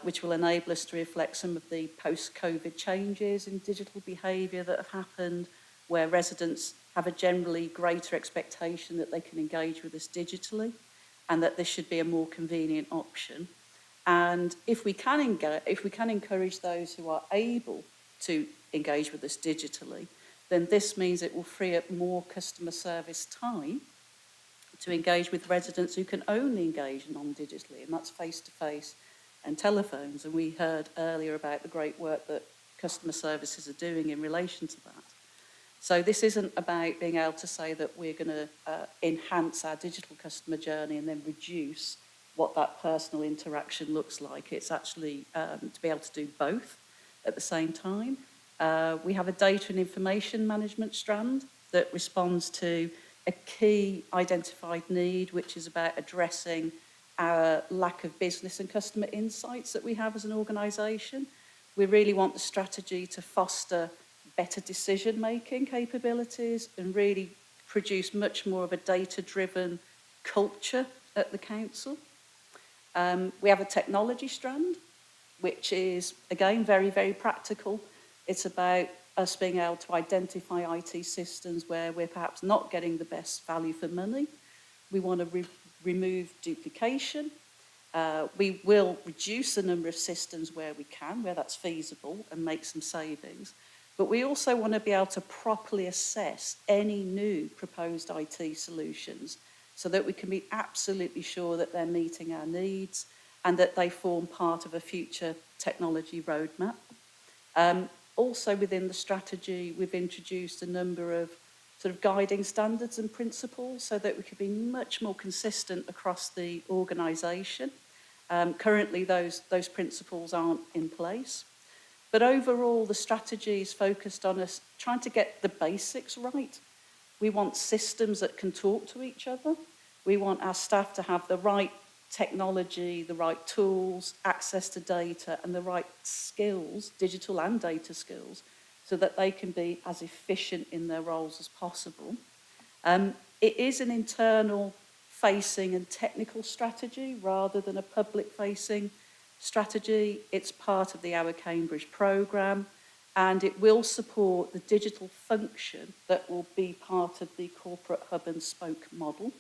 which will enable us to reflect some of the post-COVID changes in digital behaviour that have happened, where residents have a generally greater expectation that they can engage with us digitally and that this should be a more convenient option. And if we can encourage those who are able to engage with us digitally, then this means it will free up more customer service time to engage with residents who can only engage non-digitally, and that's face-to-face and telephones. And we heard earlier about the great work that customer services are doing in relation to that. So this isn't about being able to say that we're going to enhance our digital customer journey and then reduce what that personal interaction looks like. It's actually to be able to do both at the same time. We have a data and information management strand that responds to a key identified need, which is about addressing our lack of business and customer insights that we have as an organisation. We really want the strategy to foster better decision-making capabilities and really produce much more of a data-driven culture at the council. We have a technology strand, which is, again, very, very practical. It's about us being able to identify IT systems where we're perhaps not getting the best value for money. We want to remove duplication. We will reduce the number of systems where we can, where that's feasible, and make some savings. But we also want to be able to properly assess any new proposed IT solutions so that we can be absolutely sure that they're meeting our needs and that they form part of a future technology roadmap. Also within the strategy, we've introduced a number of sort of guiding standards and principles so that we can be much more consistent across the organisation. Currently, those principles aren't in place. But overall, the strategy is focused on us trying to get the basics right. We want systems that can talk to each other. We want our staff to have the right technology, the right tools, access to data, and the right skills, digital and data skills, so that they can be as efficient in their roles as possible. It is an internal facing and technical strategy rather than a public facing strategy. It's part of the Our Cambridge programme, and it will support the digital function that will be part of the corporate hub and spoke model.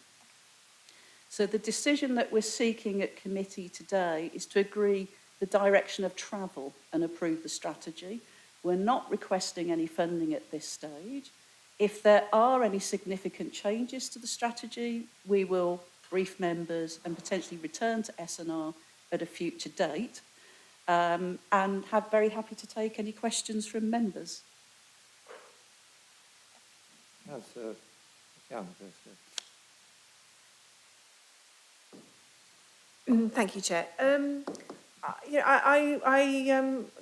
So the decision that we're seeking at committee today is to agree the direction of travel and approve the strategy. We're not requesting any funding at this stage. If there are any significant changes to the strategy, we will brief members and potentially return to SNR at a future date, and very happy to take any questions from members. Thank you, Chair. I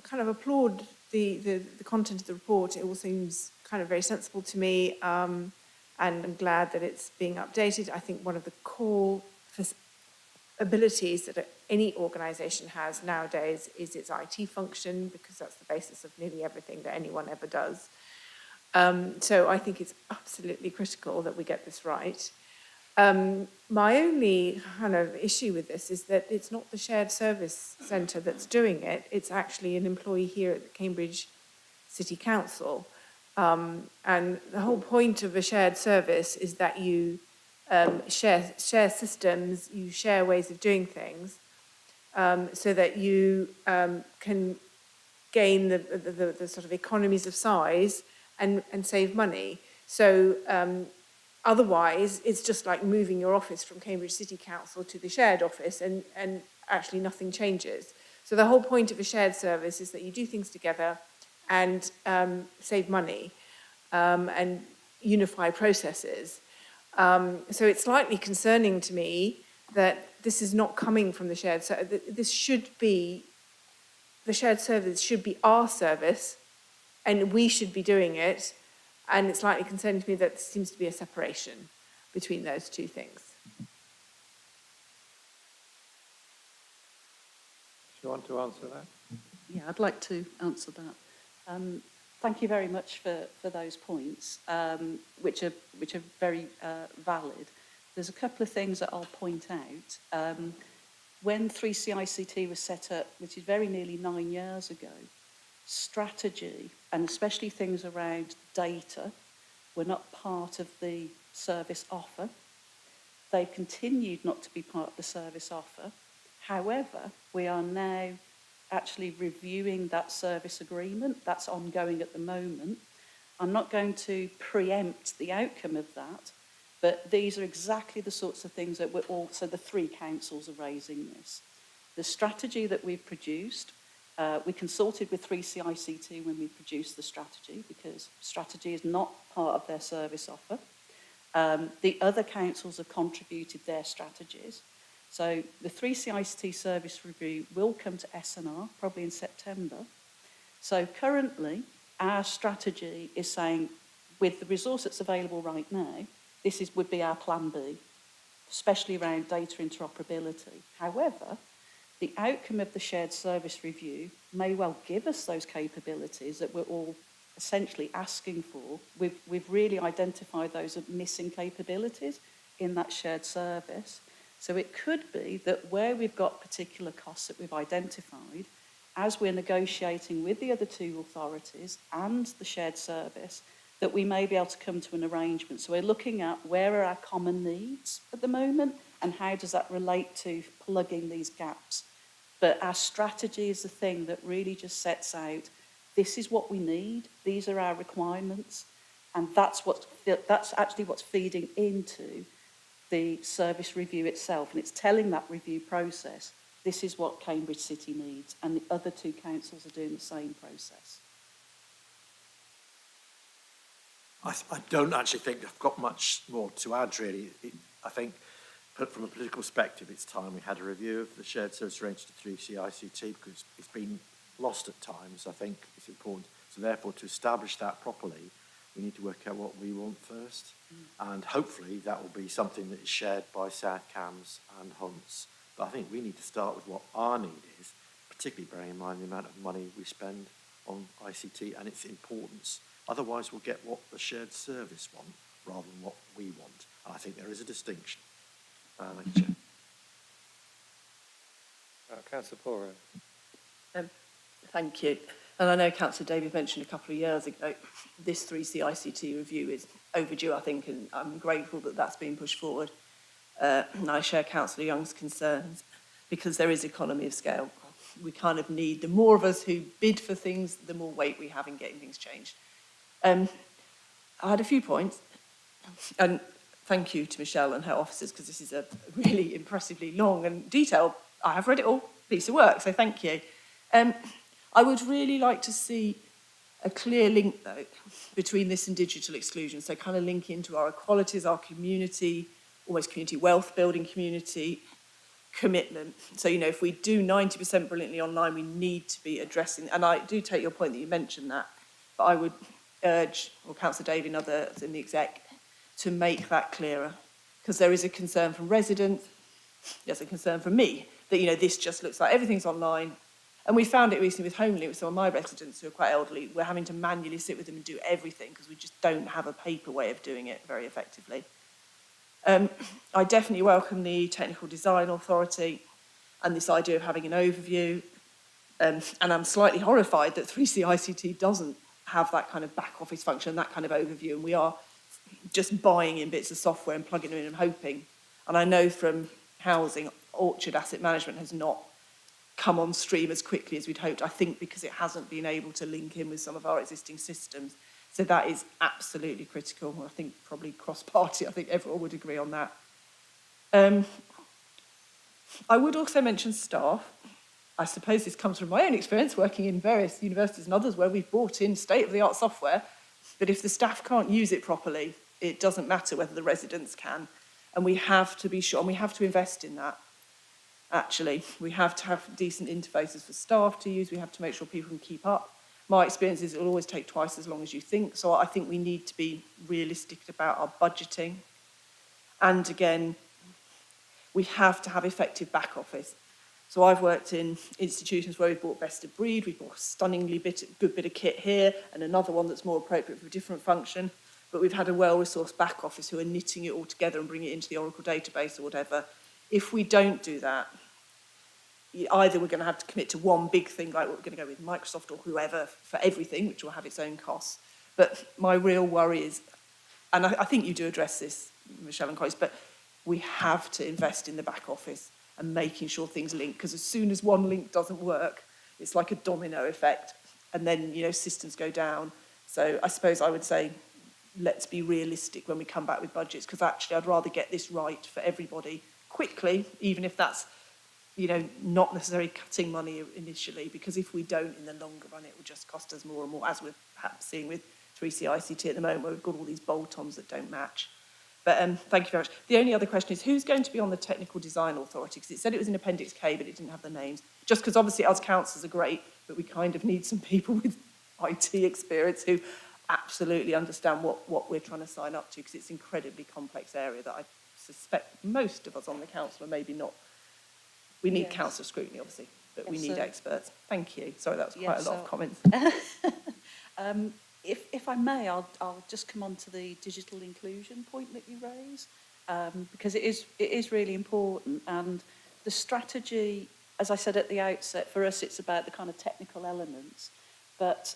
kind of applaud the content of the report. It all seems kind of very sensible to me, and I'm glad that it's being updated. I think one of the core abilities that any organisation has nowadays is its IT function, because that's the basis of nearly everything that anyone ever does. So I think it's absolutely critical that we get this right. My only kind of issue with this is that it's not the shared service centre that's doing it. It's actually an employee here at the Cambridge City Council. And the whole point of a shared service is that you share systems, you share ways of doing things, so that you can gain the sort of economies of size and save money. So otherwise, it's just like moving your office from Cambridge City Council to the shared office, and actually nothing changes. So the whole point of a shared service is that you do things together and save money and unify processes. So it's slightly concerning to me that this is not coming from the shared service. The shared service should be our service, and we should be doing it. And it's slightly concerning to me that there seems to be a separation between those two things. Do you want to answer that? Yeah, I'd like to answer that. Thank you very much for those points, which are very valid. There's a couple of things that I'll point out. When 3CICT was set up, which is very nearly 9 years ago, strategy, and especially things around data, were not part of the service offer. They continued not to be part of the service offer. However, we are now actually reviewing that service agreement. That's ongoing at the moment. I'm not going to preempt the outcome of that, but these are exactly the sorts of things that the three councils are raising this. The strategy that we've produced We consulted with 3CICT when we produced the strategy, because strategy is not part of their service offer. The other councils have contributed their strategies. So the 3CICT service review will come to SNR probably in September. So currently, our strategy is saying, with the resource that's available right now, would be our plan B, especially around data interoperability. However, the outcome of the shared service review may well give us those capabilities that we're all essentially asking for. We've really identified those missing capabilities in that shared service. So it could be that where we've got particular costs that we've identified, as we're negotiating with the other two authorities and the shared service, that we may be able to come to an arrangement. So we're looking at where are our common needs at the moment and how does that relate to plugging these gaps. But our strategy is the thing that really just sets out, this is what we need, these are our requirements, and that's actually what's feeding into the service review itself, and it's telling that review process, this is what Cambridge City needs, and the other two councils are doing the same process. I don't actually think I've got much more to add, really. I think from a political perspective, it's time we had a review of the shared service arrangement to 3CICT, because it's been lost at times. I think it's important. So therefore, to establish that properly, we need to work out what we want first. And hopefully that will be something that is shared by South Cambs and Hunts. But I think we need to start with what our need is, particularly bearing in mind the amount of money we spend on ICT and its importance. Otherwise, we'll get what the shared service want rather than what we want. And I think there is a distinction. Thank you, Chair. Councillor Poro. Thank you. And I know Councillor David mentioned a couple of years ago, this 3CICT review is overdue, I think, and I'm grateful that that's been pushed forward. And I share Councillor Young's concerns, because there is economy of scale. We kind of need, the more of us who bid for things, the more weight we have in getting things changed. I had a few points, and thank you to Michelle and her officers, because this is a really impressively long and detailed, I have read it all, piece of work, so thank you. I would really like to see a clear link, though, between this and digital exclusion, so kind of link into our equalities, our community, almost community wealth building, community commitment. So, you know, if we do 90% brilliantly online, we need to be addressing, and I do take your point that you mentioned that, but I would urge, or Councillor Davey and others in the exec, to make that clearer, because there is a concern from residents, there's a concern from me, that, you know, this just looks like everything's online. And we found it recently with HomeLink, with some of my residents who are quite elderly. We're having to manually sit with them and do everything because we just don't have a paper way of doing it very effectively. I definitely welcome the Technical Design Authority and this idea of having an overview. And I'm slightly horrified that 3CICT doesn't have that kind of back office function, that kind of overview, and we are just buying in bits of software and plugging them in and hoping. And I know from housing, Orchard Asset Management has not come on stream as quickly as we'd hoped, I think because it hasn't been able to link in with some of our existing systems. So that is absolutely critical. I think probably cross-party, I think everyone would agree on that. I would also mention staff. I suppose this comes from my own experience working in various universities and others where we've brought in state-of-the-art software, but if the staff can't use it properly, it doesn't matter whether the residents can. And we have to be sure, and we have to invest in that. Actually, we have to have decent interfaces for staff to use. We have to make sure people can keep up. My experience is it will always take twice as long as you think. So I think we need to be realistic about our budgeting. And again, we have to have effective back office. So I've worked in institutions where we've bought best of breed. We've bought a stunningly good bit of kit here and another one that's more appropriate for a different function. But we've had a well-resourced back office who are knitting it all together and bringing it into the Oracle database or whatever. If we don't do that, either we're going to have to commit to one big thing, like we're going to go with Microsoft or whoever for everything, which will have its own costs. But my real worry is, and I think you do address this, Michelle and colleagues, but we have to invest in the back office and making sure things link, because as soon as one link doesn't work, it's like a domino effect, and then, you know, systems go down. So I suppose I would say, let's be realistic when we come back with budgets, because actually I'd rather get this right for everybody quickly, even if that's you know, not necessarily cutting money initially, because if we don't in the longer run, it will just cost us more and more, as we're perhaps seeing with 3C ICT at the moment, where we've got all these bolt-ons that don't match. But thank you very much. The only other question is, who's going to be on the Technical Design Authority? Because it said it was in Appendix K, but it didn't have the names. Just because obviously us councillors are great, but we kind of need some people with IT experience who absolutely understand what we're trying to sign up to, because it's an incredibly complex area that I suspect most of us on the council are maybe not. We need Yes. council scrutiny, obviously, but we Yes, need so- experts. Thank you. Sorry, that was quite Yeah, a lot of so- comments. If I may, I'll just come on to the digital inclusion point that you raised, because it is really important. And the strategy, as I said at the outset, for us it's about the kind of technical elements, but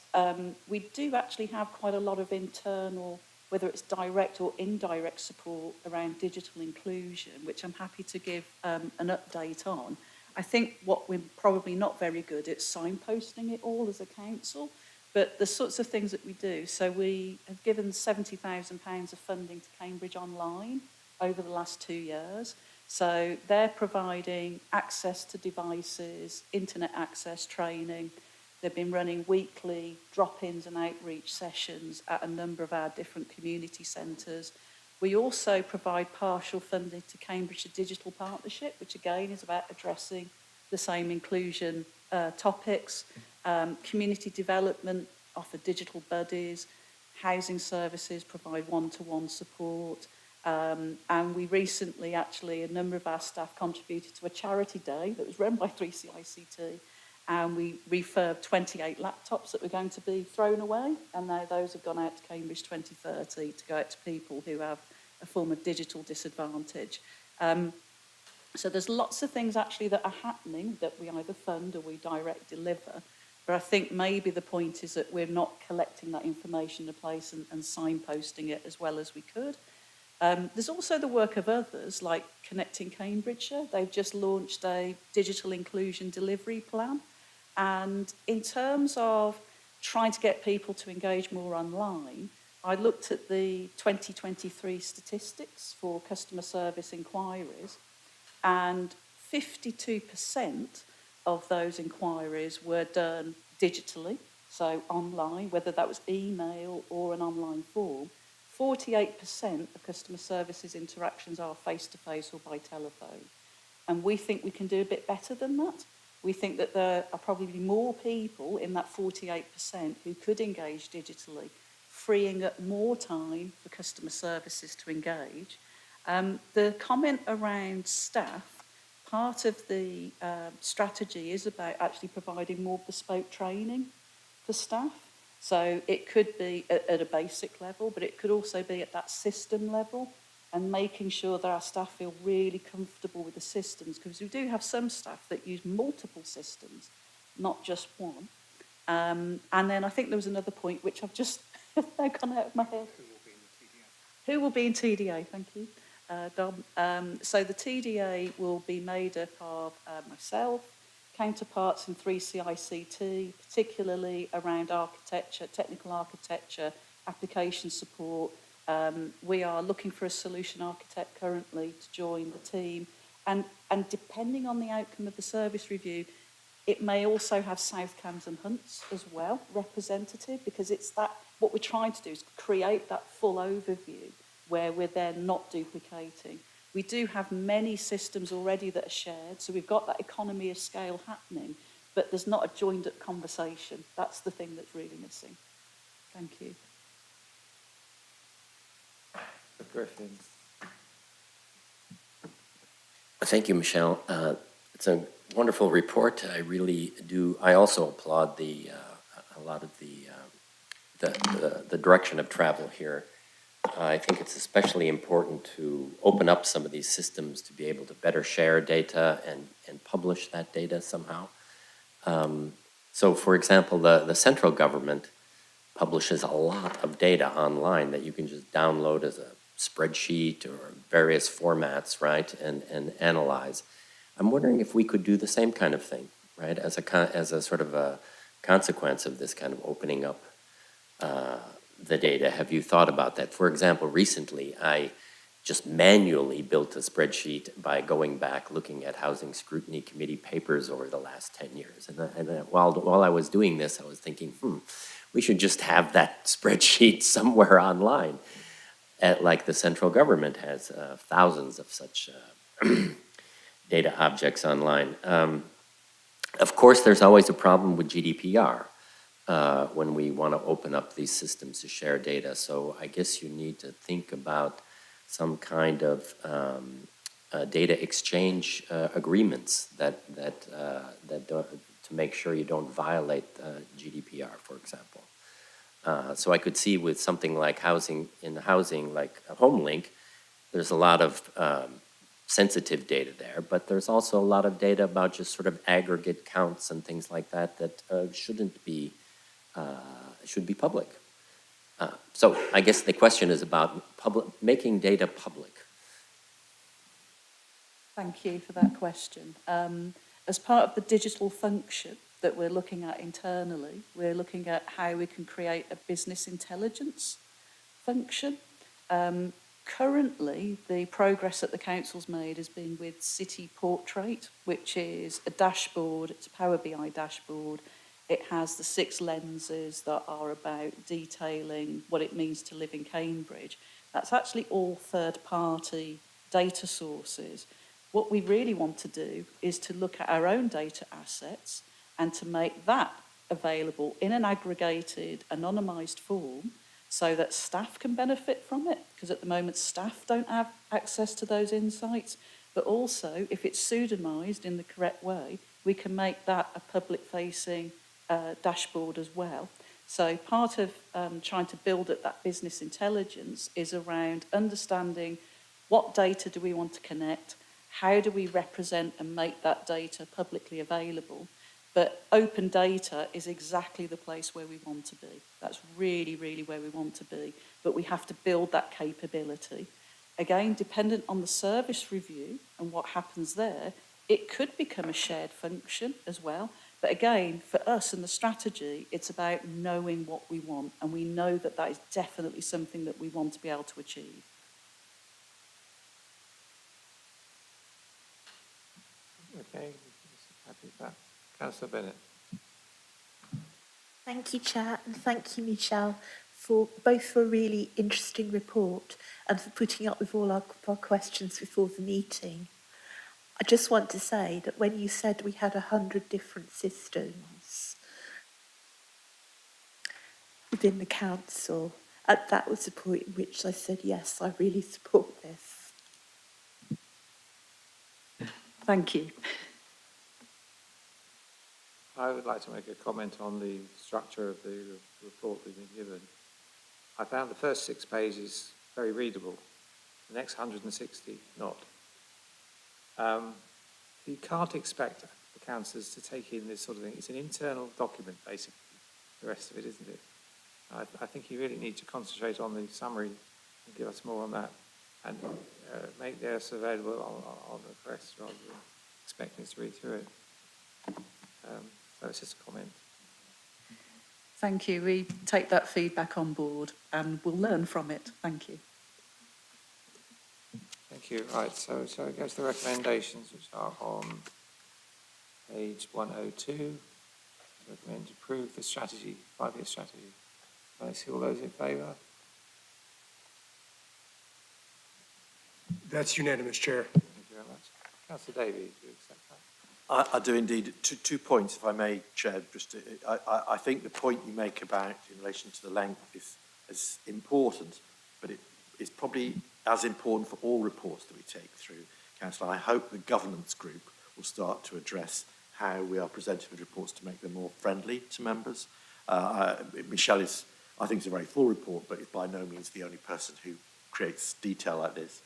we do actually have quite a lot of internal, whether it's direct or indirect support around digital inclusion, which I'm happy to give an update on. I think what we're probably not very good at signposting it all as a council, but the sorts of things that we do. So we have given £70,000 of funding to Cambridge Online over the last 2 years. So they're providing access to devices, internet access training. They've been running weekly drop-ins and outreach sessions at a number of our different community centres. We also provide partial funding to Cambridge Digital Partnership, which again is about addressing the same inclusion topics. Community development, offer digital buddies. Housing services provide one-to-one support. And we recently, actually, a number of our staff contributed to a charity day that was run by 3C ICT, and we refurbed 28 laptops that were going to be thrown away, and now those have gone out to Cambridge 2030 to go out to people who have a form of digital disadvantage. So there's lots of things actually that are happening that we either fund or we direct deliver. But I think maybe the point is that we're not collecting that information in a place and signposting it as well as we could. There's also the work of others, like Connecting Cambridgeshire. They've just launched a digital inclusion delivery plan. And in terms of trying to get people to engage more online, I looked at the 2023 statistics for customer service inquiries, and 52% of those inquiries were done digitally, so online, whether that was email or an online form. 48% of customer services interactions are face-to-face or by telephone. And we think we can do a bit better than that. We think that there are probably more people in that 48% who could engage digitally, freeing up more time for customer services to engage. The comment around staff, part of the strategy is about actually providing more bespoke training for staff. So it could be at a basic level, but it could also be at that system level, and making sure that our staff feel really comfortable with the systems, because we do have some staff that use multiple systems, not just one. And then I think there was another point which I've just gone out of my head. Who will be in TDA? Thank you, Dom. So the TDA will be made up of myself, counterparts in 3C ICT, particularly around architecture, technical architecture, application support. We are looking for a solution architect currently to join the team. And depending on the outcome of the service review, it may also have South Cambs and Hunts as well, representative, because it's that, what we're trying to do is create that full overview where we're then not duplicating. We do have many systems already that are shared, so we've got that economy of scale happening, but there's not a joined-up conversation. That's the thing that's really missing. Thank you. Griffin. Thank you, Michelle. It's a wonderful report. I really do. I also applaud a lot of the direction of travel here. I think it's especially important to open up some of these systems to be able to better share data and publish that data somehow. So, for example, the central government publishes a lot of data online that you can just download as a spreadsheet or various formats, right, and analyze. I'm wondering if we could do the same kind of thing, right, as a sort of a consequence of this kind of opening up the data. Have you thought about that? For example, recently I just manually built a spreadsheet by going back, looking at Housing Scrutiny Committee papers over the last 10 years. And while I was doing this, I was thinking, we should just have that spreadsheet somewhere online, like the central government has thousands of such data objects online. Of course, there's always a problem with GDPR when we want to open up these systems to share data. So I guess you need to think about some kind of data exchange agreements that don't, to make sure you don't violate GDPR, for example. So I could see with something like housing, like HomeLink, there's a lot of sensitive data there, but there's also a lot of data about just sort of aggregate counts and things like that that should be public. So I guess the question is about making data public. Thank you for that question. As part of the digital function that we're looking at internally, we're looking at how we can create a business intelligence function. Currently, the progress that the council's made has been with City Portrait, which is a dashboard, it's a Power BI dashboard. It has the 6 lenses that are about detailing what it means to live in Cambridge. That's actually all third-party data sources. What we really want to do is to look at our own data assets and to make that available in an aggregated, anonymised form so that staff can benefit from it, because at the moment staff don't have access to those insights, but also if it's pseudonymised in the correct way, we can make that a public-facing dashboard as well. So part of trying to build up that business intelligence is around understanding what data do we want to connect, how do we represent and make that data publicly available. But open data is exactly the place where we want to be. That's really, really where we want to be. But we have to build that capability. Again, dependent on the service review and what happens there, it could become a shared function as well. But again, for us in the strategy, it's about knowing what we want. And we know that that is definitely something that we want to be able to achieve. Okay, happy with that. Councillor Bennett. Thank you, Chair, and thank you, Michelle, for a really interesting report and for putting up with all our questions before the meeting. I just want to say that when you said we had 100 different systems within the council, that was the point in which I said, yes, I really support this. Thank you. I would like to make a comment on the structure of the report we've been given. I found the first 6 pages very readable, the next 160 not. You can't expect the councillors to take in this sort of thing. It's an internal document, basically, the rest of it, isn't it? I think you really need to concentrate on the summary and give us more on that, and make theirs available on the press rather than expecting us to read through it. So it's just a comment. Thank you. We take that feedback on board and we'll learn from it. Thank you. Thank you. Right, so it goes to the recommendations, which are on page 102. Recommend to approve the strategy, 5-year strategy. Can I see all those in favour? That's unanimous, Chair. Thank you very much. Councillor Davies, do you accept that? I do indeed. Two points, if I may, Chair. I think the point you make about in relation to the length is important, but it is probably as important for all reports that we take through, Councillor. I hope the governance group will start to address how we are presenting the reports to make them more friendly to members. Michelle I think it's a very full report, but is by no means the only person who creates detail like this.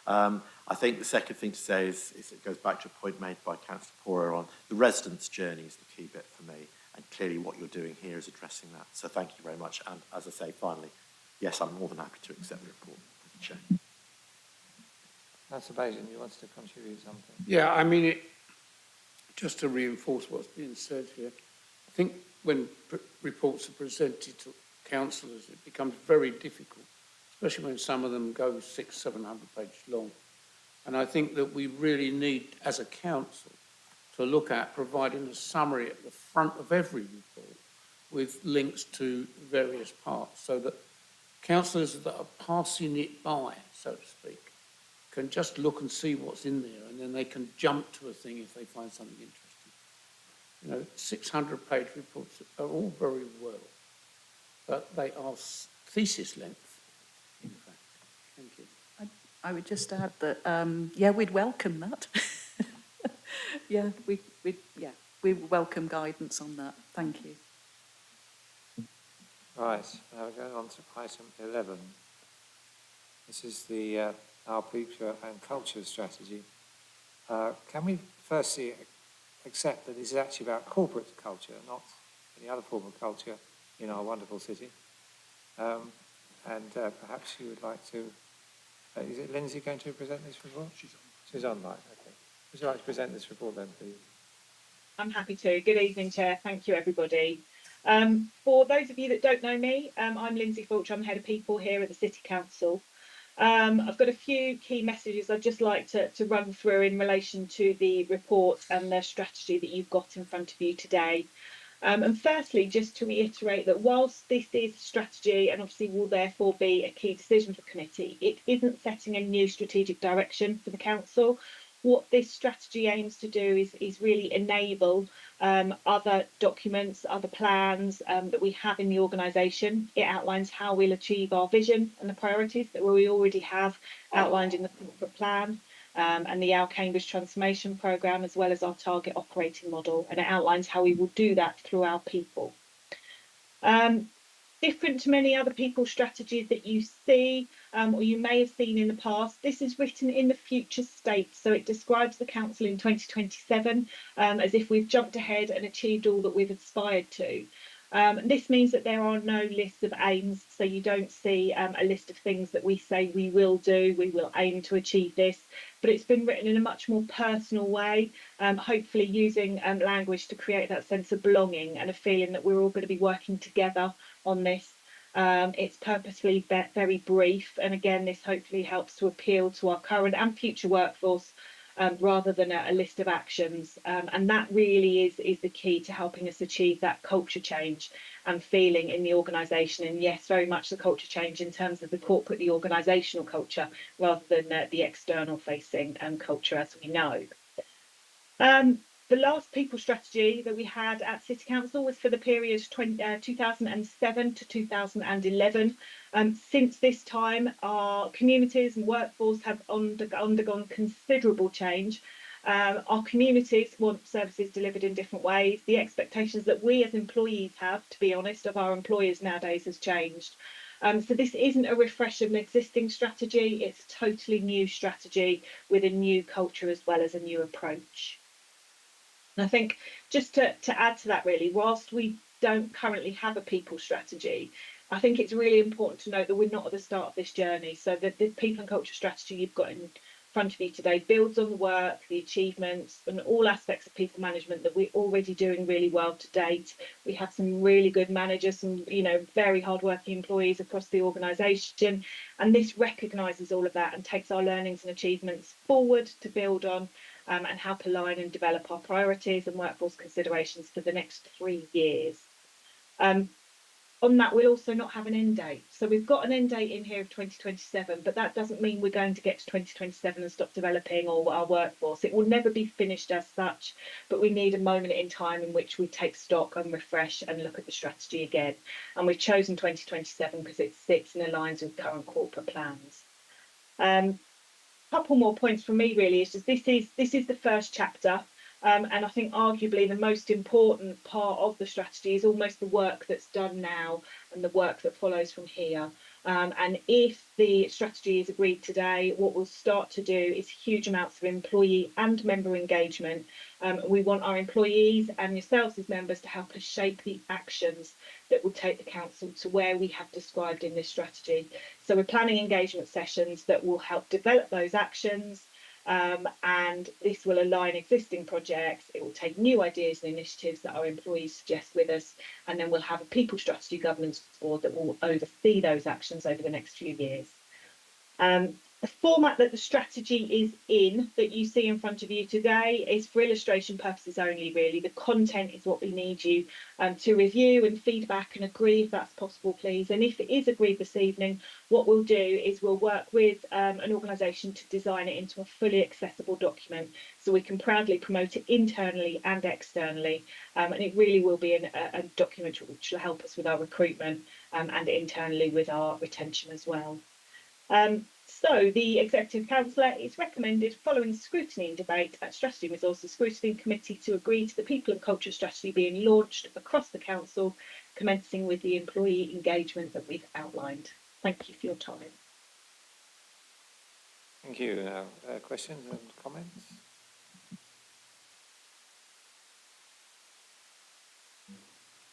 I think the second thing to say is it goes back to a point made by Councillor Pora on the residents' journey is the key bit for me, and clearly what you're doing here is addressing that. So thank you very much, and as I say, finally, yes, I'm more than happy to accept the report. Chair. Councillor Bajan, you wanted to contribute something? Yeah, I mean, just to reinforce what's being said here, I think when reports are presented to councillors, it becomes very difficult especially when some of them go 600-700 pages long. And I think that we really need, as a council, to look at providing a summary at the front of every report with links to various parts, so that councillors that are passing it by, so to speak, can just look and see what's in there, and then they can jump to a thing if they find something interesting. You know, 600-page reports are all very well, but they are thesis length, in fact. Thank you. I would just add that, yeah, we'd welcome that. Yeah, we welcome guidance on that. Thank you. Right, now we're going on to item 11. This is the our future and culture strategy. Can we firstly accept that this is actually about corporate culture, not any other form of culture in our wonderful city? And perhaps you would like to, is it Lindsay going to present this report? She's on, right, okay. Would you like to present this report then, please? I'm happy to. Good evening, Chair. Thank you, everybody. For those of you that don't know me, I'm Lindsay Fulcher. I'm Head of People here at the City Council. I've got a few key messages I'd just like to run through in relation to the report and the strategy that you've got in front of you today. And firstly, just to reiterate that whilst this is strategy and obviously will therefore be a key decision for the committee, it isn't setting a new strategic direction for the council. What this strategy aims to do is really enable other documents, other plans that we have in the organisation. It outlines how we'll achieve our vision and the priorities that we already have outlined in the corporate plan. And the Our Cambridge Transformation Programme, as well as our target operating model, and it outlines how we will do that through our people. Different to many other people strategies that you see or you may have seen in the past, this is written in the future state. So it describes the council in 2027 as if we've jumped ahead and achieved all that we've aspired to. This means that there are no lists of aims, so you don't see a list of things that we say we will do, we will aim to achieve this, but it's been written in a much more personal way, hopefully using language to create that sense of belonging and a feeling that we're all going to be working together on this. It's purposefully very brief, and again, this hopefully helps to appeal to our current and future workforce rather than a list of actions. And that really is the key to helping us achieve that culture change and feeling in the organisation. And yes, very much the culture change in terms of the corporate, the organisational culture, rather than the external facing culture as we know. The last people strategy that we had at City Council was for the period 2007 to 2011. Since this time, our communities and workforce have undergone considerable change. Our communities want services delivered in different ways. The expectations that we as employees have, to be honest, of our employers nowadays has changed. So this isn't a refresh of an existing strategy, it's a totally new strategy with a new culture as well as a new approach. And I think just to add to that really, whilst we don't currently have a people strategy, I think it's really important to note that we're not at the start of this journey. So the people and culture strategy you've got in front of you today builds on the work, the achievements and all aspects of people management that we're already doing really well to date. We have some really good managers, some very hardworking employees across the organisation, and this recognises all of that and takes our learnings and achievements forward to build on and help align and develop our priorities and workforce considerations for the next 3 years. On that, we'll also not have an end date. So we've got an end date in here of 2027, but that doesn't mean we're going to get to 2027 and stop developing our workforce. It will never be finished as such, but we need a moment in time in which we take stock and refresh and look at the strategy again. And we've chosen 2027 because it sits and aligns with current corporate plans. Couple more points from me really is just this is the first chapter, and I think arguably the most important part of the strategy is almost the work that's done now and the work that follows from here. And if the strategy is agreed today, what we'll start to do is huge amounts of employee and member engagement. We want our employees and yourselves as members to help us shape the actions that will take the council to where we have described in this strategy. So we're planning engagement sessions that will help develop those actions. and this will align existing projects. It will take new ideas and initiatives that our employees suggest with us, and then we'll have a people strategy governance board that will oversee those actions over the next few years. The format that the strategy is in, that you see in front of you today, is for illustration purposes only, really. The content is what we need you to review and feedback and agree if that's possible, please. And if it is agreed this evening, what we'll do is we'll work with an organisation to design it into a fully accessible document so we can proudly promote it internally and externally. And it really will be a document which will help us with our recruitment and internally with our retention as well. So the Executive Councillor is recommended, following scrutiny and debate at Strategy and Resources Scrutiny Committee, to agree to the People and Culture Strategy being launched across the Council, commencing with the employee engagement that we've outlined. Thank you for your time. Thank you. Now, questions and comments?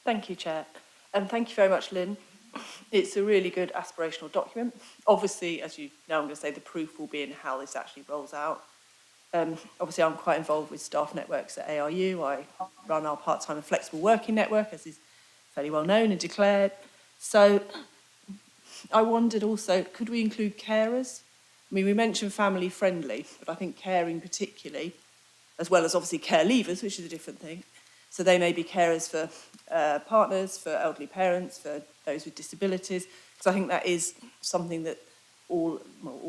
Thank you, Chair. And thank you very much, Lynn. It's a really good aspirational document. Obviously, as you know, I'm going to say the proof will be in how this actually rolls out. Obviously, I'm quite involved with staff networks at ARU. I run our part-time and flexible working network, as is fairly well known and declared. So I wondered also, could we include carers? I mean, we mentioned family friendly, but I think caring particularly, as well as obviously care leavers, which is a different thing. So they may be carers for partners, for elderly parents, for those with disabilities, because I think that is something that all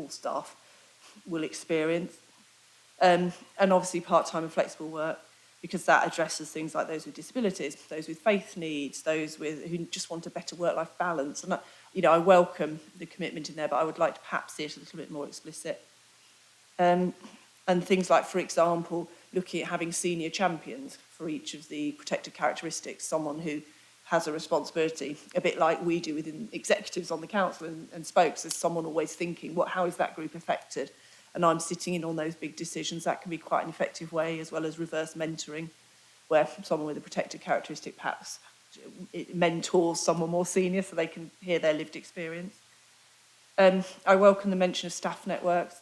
staff will experience. And obviously part-time and flexible work, because that addresses things like those with disabilities, those with faith needs, those who just want a better work-life balance. And I welcome the commitment in there, but I would like to perhaps see it a little bit more explicit. And things like, for example, looking at having senior champions for each of the protected characteristics, someone who has a responsibility, a bit like we do within executives on the council and spokes, as someone always thinking, how is that group affected? And I'm sitting in on those big decisions. That can be quite an effective way, as well as reverse mentoring, where someone with a protected characteristic perhaps it mentors someone more senior so they can hear their lived experience. I welcome the mention of staff networks.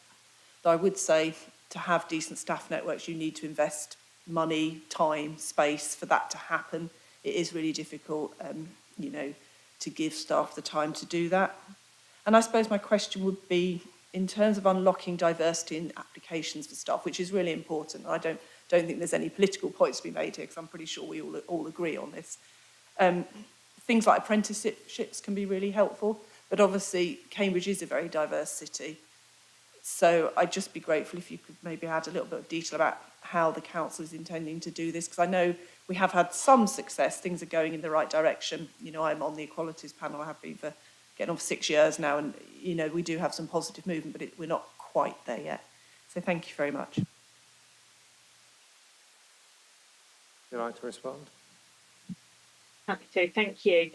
Though I would say to have decent staff networks, you need to invest money, time, space for that to happen. It is really difficult, to give staff the time to do that. And I suppose my question would be, in terms of unlocking diversity in applications for staff, which is really important. I don't think there's any political points to be made here, because I'm pretty sure we all agree on this. Things like apprenticeships can be really helpful, but obviously Cambridge is a very diverse city. So I'd just be grateful if you could maybe add a little bit of detail about how the council is intending to do this, because I know we have had some success, things are going in the right direction. I'm on the equalities panel, I have been for getting on for 6 years now, and we do have some positive movement, but we're not quite there yet. So thank you very much. Would you like to respond? Happy to, thank you.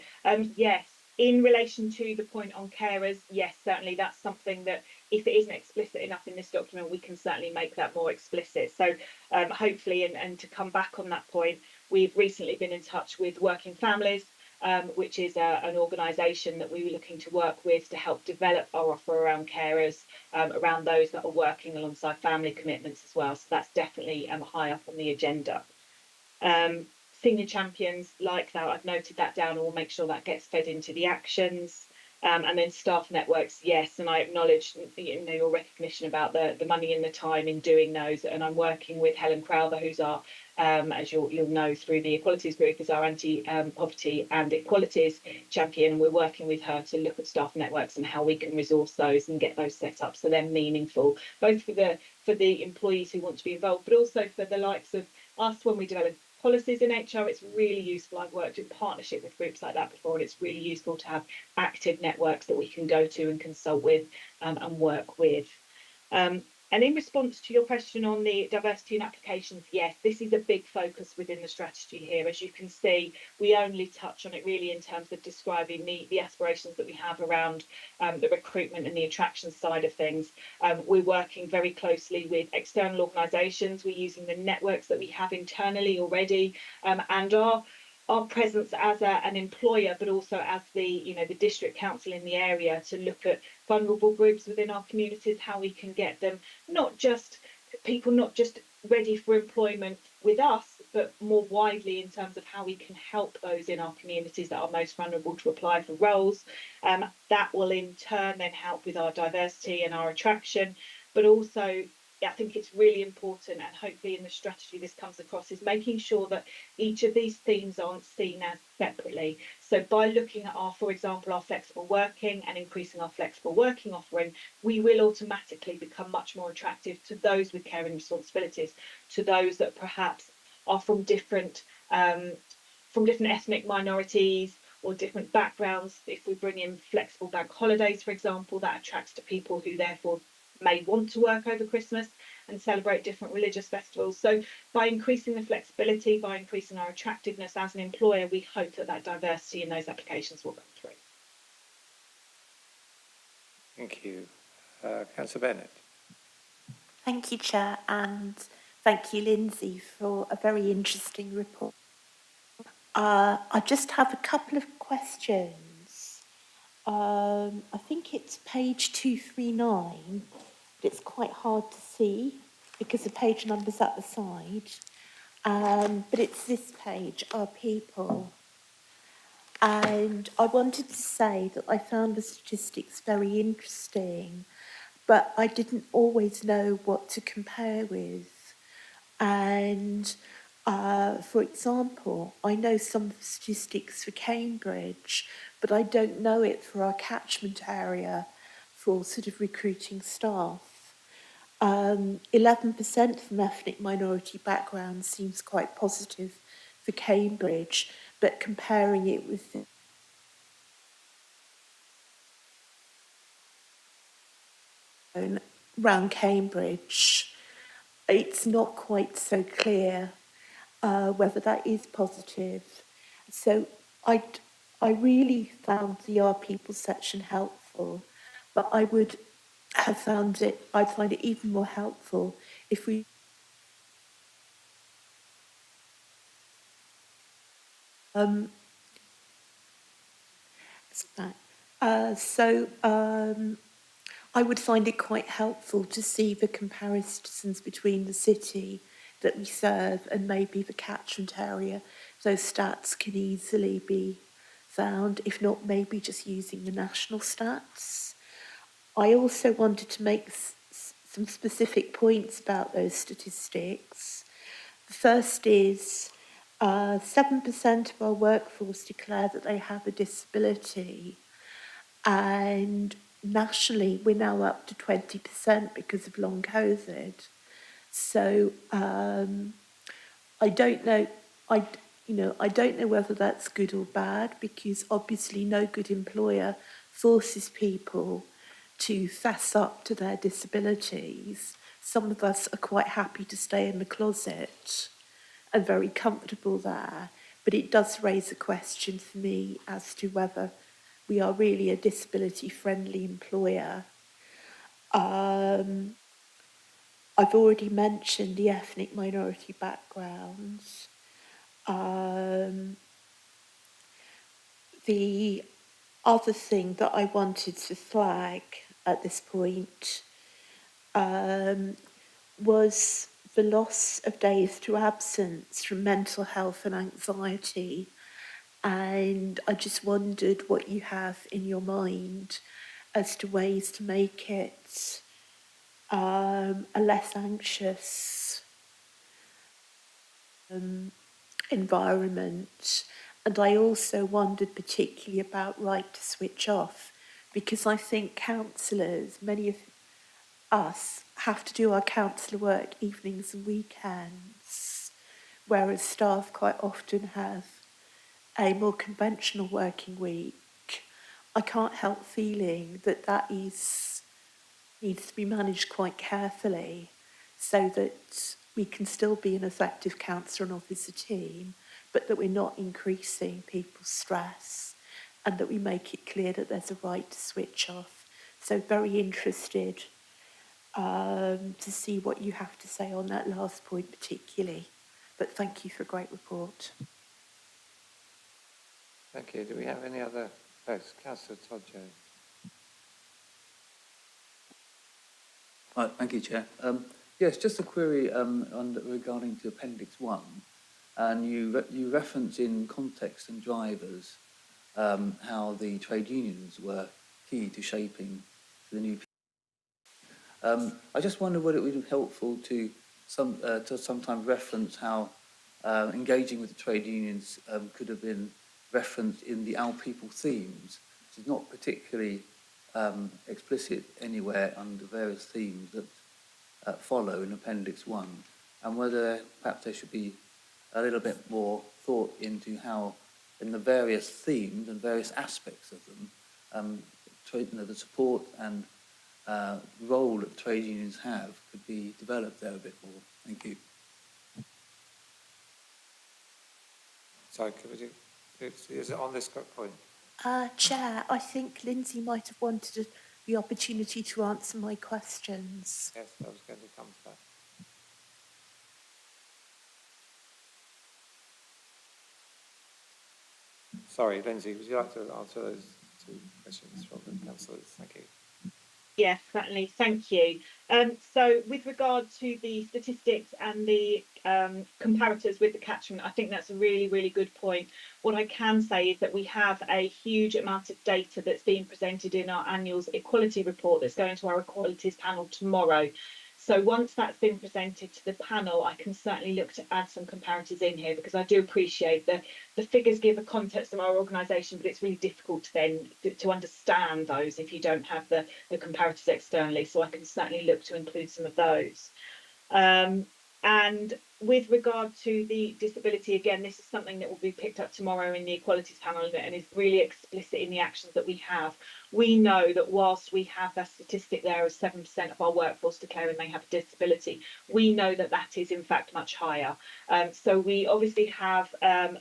Yes, in relation to the point on carers, yes, certainly that's something that if it isn't explicit enough in this document, we can certainly make that more explicit. So hopefully, and to come back on that point, we've recently been in touch with Working Families, which is an organisation that we were looking to work with to help develop our offer around carers, around those that are working alongside family commitments as well. So that's definitely high up on the agenda. Senior champions like that, I've noted that down, and we'll make sure that gets fed into the actions. And then staff networks, yes, and I acknowledge your recognition about the money and the time in doing those. And I'm working with Helen Crowther, who's our, as you'll know through the Equalities Group, is our anti-poverty and equalities champion. And we're working with her to look at staff networks and how we can resource those and get those set up so they're meaningful, both for the employees who want to be involved, but also for the likes of us when we develop policies in HR. It's really useful. I've worked in partnership with groups like that before, and it's really useful to have active networks that we can go to and consult with and work with. And in response to your question on the diversity in applications, yes, this is a big focus within the strategy here. As you can see, we only touch on it really in terms of describing the aspirations that we have around the recruitment and the attraction side of things. We're working very closely with external organisations. We're using the networks that we have internally already, and our presence as an employer, but also as the district council in the area, to look at vulnerable groups within our communities, how we can get them not just people not just ready for employment with us, but more widely in terms of how we can help those in our communities that are most vulnerable to apply for roles. That will in turn then help with our diversity and our attraction, but also I think it's really important, and hopefully in the strategy this comes across, is making sure that each of these themes aren't seen as separately. So by looking at for example, our flexible working and increasing our flexible working offering, we will automatically become much more attractive to those with caring responsibilities, to those that perhaps are from different ethnic minorities or different backgrounds. If we bring in flexible bank holidays, for example, that attracts to people who therefore may want to work over Christmas and celebrate different religious festivals. So by increasing the flexibility, by increasing our attractiveness as an employer, we hope that diversity in those applications will come through. Thank you. Councillor Bennett. Thank you, Chair, and thank you, Lindsay, for a very interesting report. I just have a couple of questions. I think it's page 239, but it's quite hard to see because the page number's at the side. But it's this page, Our People. And I wanted to say that I found the statistics very interesting, but I didn't always know what to compare with. And for example, I know some of the statistics for Cambridge, but I don't know it for our catchment area for sort of recruiting staff. 11% from ethnic minority backgrounds seems quite positive for Cambridge, but comparing it with around Cambridge, it's not quite so clear whether that is positive. So I really found the Our People section helpful, but I'd find it even more helpful if we I would find it quite helpful to see the comparisons between the city that we serve and maybe the catchment area. Those stats can easily be found, if not maybe just using the national stats. I also wanted to make some specific points about those statistics. The first is 7% of our workforce declare that they have a disability, and nationally we're now up to 20% because of long COVID. So I don't know. I don't know whether that's good or bad, because obviously no good employer forces people to fess up to their disabilities. Some of us are quite happy to stay in the closet and very comfortable there, but it does raise a question for me as to whether we are really a disability-friendly employer. I've already mentioned the ethnic minority backgrounds. The other thing that I wanted to flag at this point was the loss of days to absence from mental health and anxiety. And I just wondered what you have in your mind as to ways to make it a less anxious environment. And I also wondered particularly about right to switch off, because I think counsellors, many of us, have to do our counsellor work evenings and weekends, whereas staff quite often have a more conventional working week. I can't help feeling that needs to be managed quite carefully so that we can still be an effective counsellor and officer team, but that we're not increasing people's stress, and that we make it clear that there's a right to switch off. So very interested to see what you have to say on that last point particularly. But thank you for a great report. Thank you. Do we have any other votes? Councillor Todd Jones. Thank you, Chair. Yes, just a query regarding to Appendix 1, and you reference in context and drivers how the trade unions were key to shaping the new. I just wonder whether it would be helpful to sometimes reference how engaging with the trade unions could have been referenced in the Our People themes, which is not particularly explicit anywhere under various themes that follow in Appendix 1, and whether perhaps there should be a little bit more thought into how, in the various themes and various aspects of them, the support and role that trade unions have could be developed there a bit more. Thank you. Sorry, could we do, is it on this point? Chair, I think Lindsay might have wanted the opportunity to answer my questions. Yes, I was going to come to that. Sorry, Lindsay, would you like to answer those two questions from the councillors? Thank you. Yes, certainly. Thank you. So with regard to the statistics and the comparators with the catchment, I think that's a really, really good point. What I can say is that we have a huge amount of data that's being presented in our annual equality report that's going to our equalities panel tomorrow. So once that's been presented to the panel, I can certainly look to add some comparators in here, because I do appreciate that the figures give a context of our organisation, but it's really difficult to then to understand those if you don't have the comparators externally. So I can certainly look to include some of those. And with regard to the disability, again, this is something that will be picked up tomorrow in the equalities panel and is really explicit in the actions that we have. We know that whilst we have that statistic there of 7% of our workforce declaring they have a disability, we know that that is in fact much higher. So we obviously have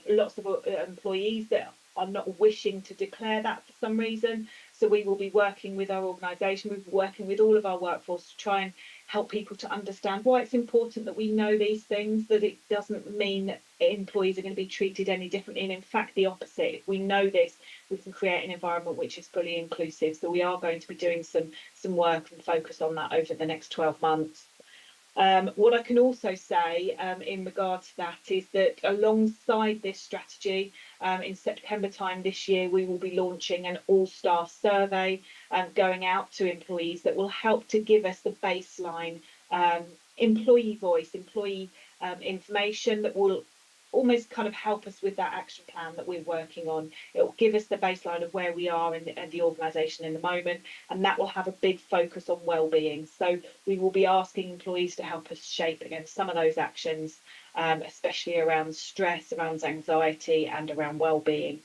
lots of employees that are not wishing to declare that for some reason. So we will be working with our organisation, we'll be working with all of our workforce to try and help people to understand why it's important that we know these things, that it doesn't mean that employees are going to be treated any differently. And in fact, the opposite. If we know this, we can create an environment which is fully inclusive. So we are going to be doing some work and focus on that over the next 12 months. What I can also say in regard to that is that alongside this strategy, in September time this year, we will be launching an all-staff survey going out to employees that will help to give us the baseline employee voice, employee information that will almost kind of help us with that action plan that we're working on. It will give us the baseline of where we are in the organisation in the moment, and that will have a big focus on well-being. So we will be asking employees to help us shape against some of those actions, especially around stress, around anxiety, and around well-being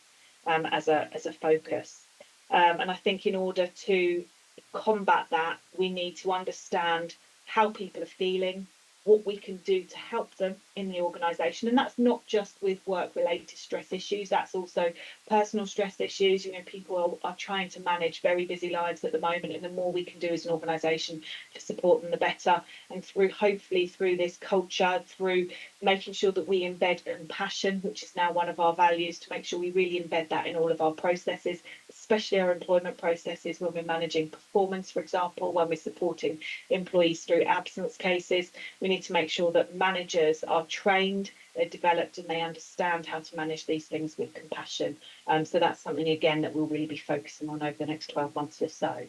as a focus. And I think in order to combat that, we need to understand how people are feeling, what we can do to help them in the organisation. And that's not just with work-related stress issues, that's also personal stress issues. You know, people are trying to manage very busy lives at the moment, and the more we can do as an organisation to support them, the better. And hopefully through this culture, through making sure that we embed compassion, which is now one of our values, to make sure we really embed that in all of our processes, especially our employment processes when we're managing performance, for example, when we're supporting employees through absence cases. We need to make sure that managers are trained, they're developed, and they understand how to manage these things with compassion. So that's something, again, that we'll really be focusing on over the next 12 months or so.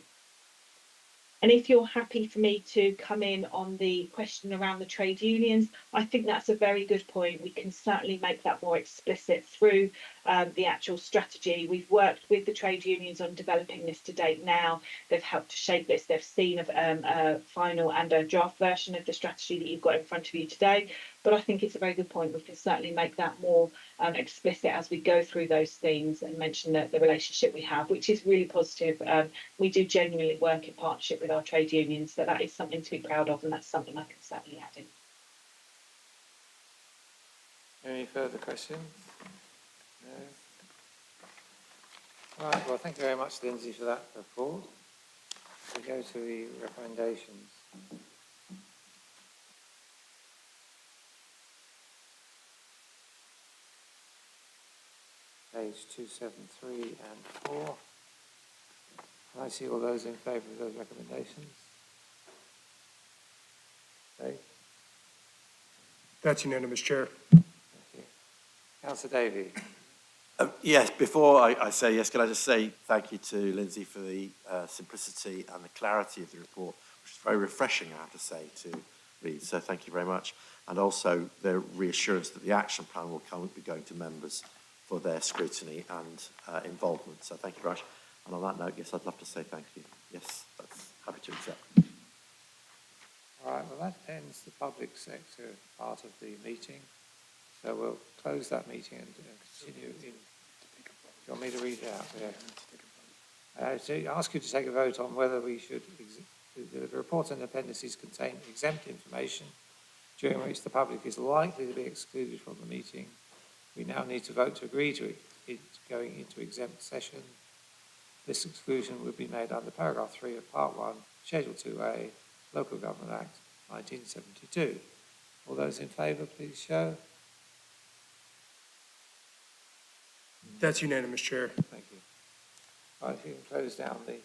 And if you're happy for me to come in on the question around the trade unions, I think that's a very good point. We can certainly make that more explicit through the actual strategy. We've worked with the trade unions on developing this to date now. They've helped to shape this. They've seen a final and a draft version of the strategy that you've got in front of you today. But I think it's a very good point. We can certainly make that more explicit as we go through those themes and mention the relationship we have, which is really positive. We do genuinely work in partnership with our trade unions, so that is something to be proud of, and that's something I can certainly add in. Any further questions? No. All right, well, thank you very much, Lindsay, for that report. We go to the recommendations. Page 273 and 4. Can I see all those in favour of those recommendations? Okay, That's unanimous, Chair. thank you. Councillor Davey. Yes, before I say yes, can I just say thank you to Lindsay for the simplicity and the clarity of the report, which is very refreshing, I have to say, to read. So thank you very much. And also the reassurance that the action plan will be going to members for their scrutiny and involvement. So thank you very much. And on that note, yes, I'd love to say thank you. Yes, that's happy to accept. All right, well, that ends the public sector part of the meeting. So we'll close that meeting and continue in. Do you want me to read it out? Yeah. So ask you to take a vote on whether we should, the report and appendices contain exempt information during which the public is likely to be excluded from the meeting. We now need to vote to agree to it going into exempt session. This exclusion would be made under paragraph 3 of part 1, schedule 2A, Local Government Act 1972. All those in favour, please show. That's unanimous, Chair. Thank you. Right, if you can close down the